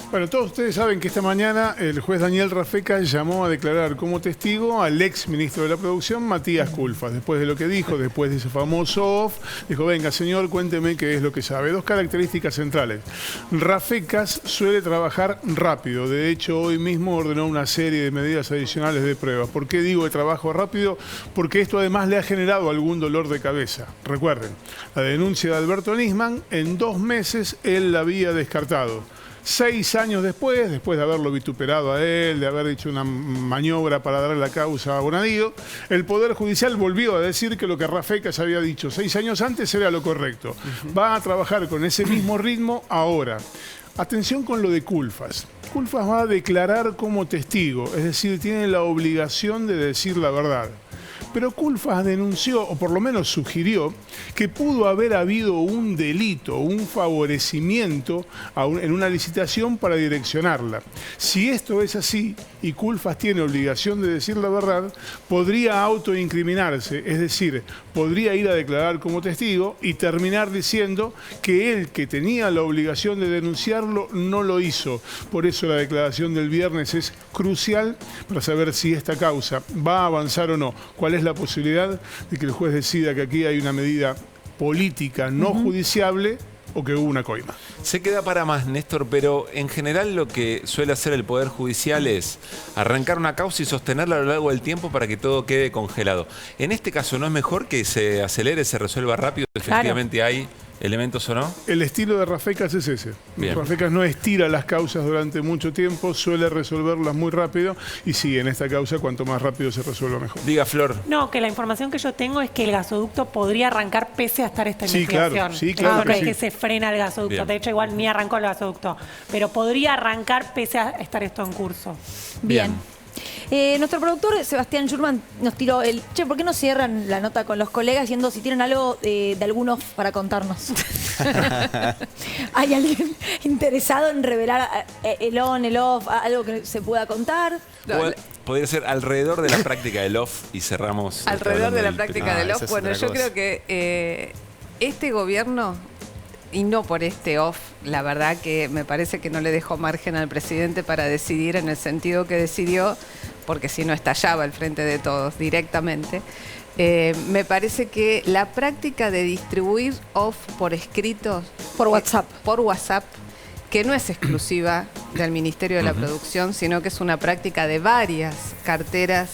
Bueno, todos ustedes saben que esta mañana el juez Daniel Rafecas llamó a declarar como testigo al ex ministro de la Producción, Matías Culfas. Después de lo que dijo, después de ese famoso off, dijo, venga señor, cuénteme qué es lo que sabe. Dos características centrales. Rafecas suele trabajar rápido. De hecho, hoy mismo ordenó una serie de medidas adicionales de pruebas. ¿Por qué digo de trabajo rápido? Porque esto además le ha generado algún dolor de cabeza. Recuerden, la denuncia de Alberto Nisman, en 2 meses él la había descartado. 6 años después de haberlo vituperado a él, de haber hecho una maniobra para darle la causa a Bonadío, el Poder Judicial volvió a decir que lo que Rafecas había dicho 6 años antes era lo correcto. Va a trabajar con ese mismo ritmo ahora. Atención con lo de Culfas. Culfas va a declarar como testigo, es decir, tiene la obligación de decir la verdad. Pero Culfas denunció, o por lo menos sugirió, que pudo haber habido un delito, un favorecimiento en una licitación para direccionarla. Si esto es así, y Culfas tiene obligación de decir la verdad, podría autoincriminarse, es decir, podría ir a declarar como testigo y terminar diciendo que él, que tenía la obligación de denunciarlo, no lo hizo. Por eso la declaración del viernes es crucial para saber si esta causa va a avanzar o no. ¿Cuál es la posibilidad de que el juez decida que aquí hay una medida política no judiciable o que hubo una coima? Se queda para más, Néstor, pero en general lo que suele hacer el Poder Judicial es arrancar una causa y sostenerla a lo largo del tiempo para que todo quede congelado. En este caso, ¿no es mejor que se acelere, se resuelva rápido? Efectivamente hay elementos o no. El estilo de Rafecas es ese. Bien. Rafecas no estira las causas durante mucho tiempo, suele resolverlas muy rápido y sí, en esta causa cuanto más rápido se resuelva mejor. Diga, Flor. No, que la información que yo tengo es que el gasoducto podría arrancar pese a estar esta investigación. Sí, claro. No es que se frena el gasoducto. Bien. De hecho, igual ni arrancó el gasoducto. Pero podría arrancar pese a estar esto en curso. Bien. Nuestro productor, Sebastián Schurman, nos tiró el... Che, ¿por qué no cierran la nota con los colegas diciendo si tienen algo de algún off para contarnos? ¿Hay alguien interesado en revelar el on, el off, algo que se pueda contar? Podría ser alrededor de la práctica del off y cerramos... Alrededor de la práctica del off. Bueno, yo creo que este gobierno... Y no por este off, la verdad que me parece que no le dejó margen al presidente para decidir en el sentido que decidió, porque si no estallaba al frente de todos directamente. Me parece que la práctica de distribuir off por escritos, por WhatsApp, que no es exclusiva del Ministerio de la Producción, sino que es una práctica de varias carteras,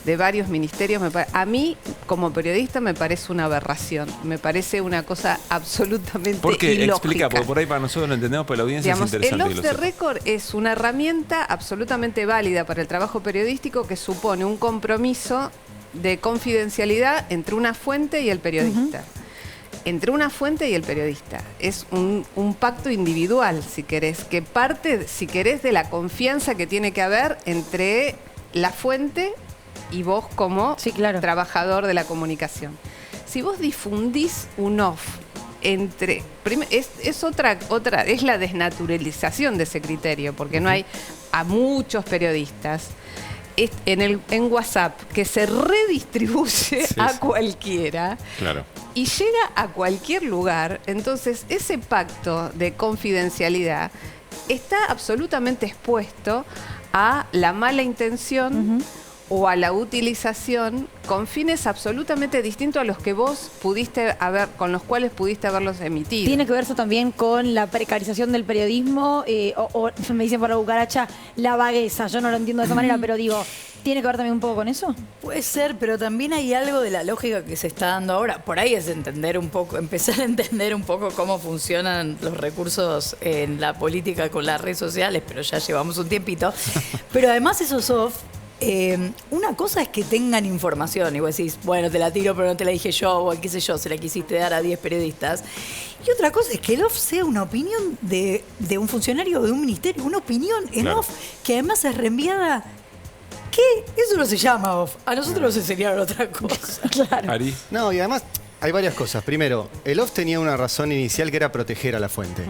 de varios ministerios, a mí como periodista me parece una aberración, me parece una cosa absolutamente ¿Por qué? ilógica. Explica, porque por ahí para nosotros lo entendemos, pero la audiencia es interesante. El off the record es una herramienta absolutamente válida para el trabajo periodístico que supone un compromiso de confidencialidad entre una fuente y el periodista. Entre una fuente y el periodista. Es un pacto individual, si querés, que parte, si querés, de la confianza que tiene que haber entre la fuente y vos como trabajador de la comunicación. Si vos difundís un off entre... Es la desnaturalización de ese criterio, porque no hay a muchos periodistas en WhatsApp que se redistribuye a cualquiera y llega a cualquier lugar. Entonces, ese pacto de confidencialidad está absolutamente expuesto a la mala intención o a la utilización con fines absolutamente distintos a los que vos con los cuales pudiste haberlos emitido. ¿Tiene que ver eso también con la precarización del periodismo? O me dicen por la cucaracha, la vagueza. Yo no lo entiendo de esa manera, pero digo, ¿tiene que ver también un poco con eso? Puede ser, pero también hay algo de la lógica que se está dando ahora. Por ahí es empezar a entender un poco cómo funcionan los recursos en la política con las redes sociales, pero ya llevamos un tiempito. Pero además esos off... una cosa es que tengan información y vos decís, bueno, te la tiro pero no te la dije yo, o qué sé yo, se la quisiste dar a 10 periodistas. Y otra cosa es que el off sea una opinión de un funcionario de un ministerio, una opinión en off que además es reenviada. ¿Qué? Eso no se llama off. A nosotros nos enseñaron otra cosa. Ari. No, y además hay varias cosas. Primero, el off tenía una razón inicial que era proteger a la fuente.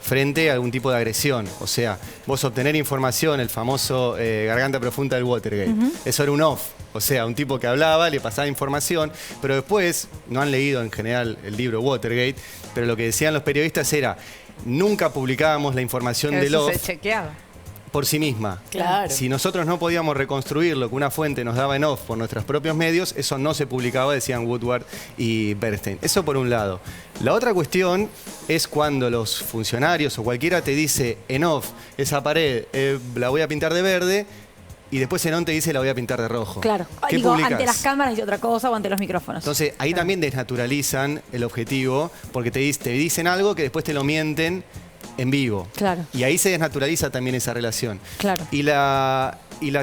frente a algún tipo de agresión. O sea, vos obtener información, el famoso garganta profunda del Watergate, eso era un off. O sea, un tipo que hablaba, le pasaba información, pero después, no han leído en general el libro Watergate, pero lo que decían los periodistas era, nunca publicábamos la información del off se chequeaba por sí misma. Claro. Si nosotros no podíamos reconstruir lo que una fuente nos daba en off por nuestros propios medios, eso no se publicaba, decían Woodward y Bernstein. Eso por un lado. La otra cuestión es cuando los funcionarios o cualquiera te dice en off, esa pared la voy a pintar de verde, y después en on te dice la voy a pintar de rojo. Claro. ¿Qué Digo, publicás? ante las cámaras y otra cosa o ante los micrófonos. Entonces, ahí también desnaturalizan el objetivo, porque te dicen algo que después te lo mienten en vivo. Claro. Y ahí se desnaturaliza también esa relación. Claro. Y la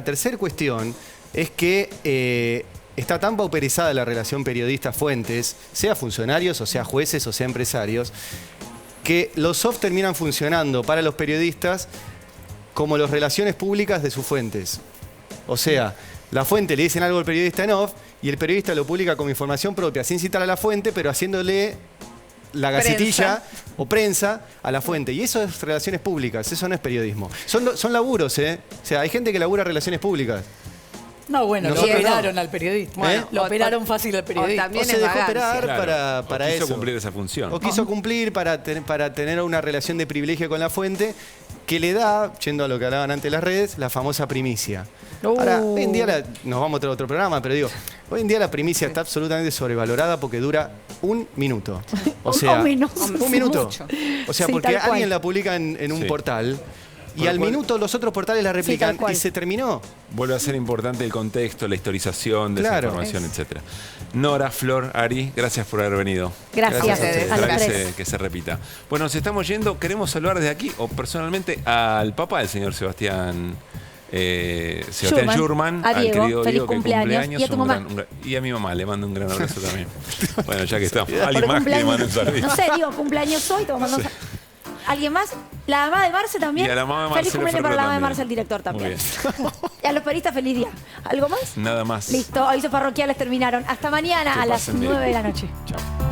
tercera cuestión es que está tan pauperizada la relación periodista-fuentes, sea funcionarios, o sea jueces, o sea empresarios, que los soft terminan funcionando para los periodistas como las relaciones públicas de sus fuentes. O sea, la fuente le dicen algo al periodista en off y el periodista lo publica como información propia, sin citar a la fuente, pero haciéndole la gacetilla o prensa a la fuente. Y eso es relaciones públicas, eso no es periodismo. Son laburos, ¿eh? O sea, hay gente que labura relaciones públicas. No, bueno, Nosotros lo operaron no. al periodista. Bueno, Lo operaron fácil al periodista. O se dejó operar para quiso eso. cumplir esa función. O quiso cumplir para tener una relación de privilegio con la fuente que le da, yendo a lo que hablaban antes las redes, la famosa primicia. Ahora, hoy en día, nos vamos a otro programa, pero digo, hoy en día la primicia está absolutamente sobrevalorada porque dura un minuto. O sea, un minuto. O sea, Sí, porque tal cual. alguien la publica en un portal y Por al cual- minuto los otros portales la replican cual. y se terminó. Vuelve a ser importante el contexto, la historización de esa Claro. información, etc. Nora, Flor, Ari, gracias por haber venido. Gracias Gracias a ustedes. a los Ojalá tres. que se repita. Bueno, nos estamos yendo. Queremos saludar desde aquí, o personalmente, al papá del señor Sebastián Schurman, A al Diego, querido feliz Diego, que cumpleaños. Y a tu mamá. Y a mi mamá, le mando un gran abrazo también. Bueno, ya que estamos. Por Alguien más que le cumpleaños. mande un saludo. No sé, digo, cumpleaños hoy, te mando ¿Alguien más? ¿La mamá de Marce también? Y a la mamá de Feliz Marcelo cumpleaños para la mamá de Ferrer Marce, el director también. Muy Y a los periodistas, feliz día. ¿Algo más? Nada más. Listo, avisos parroquiales terminaron. Hasta mañana Que a las pasen bien. 9 de la noche. Chao.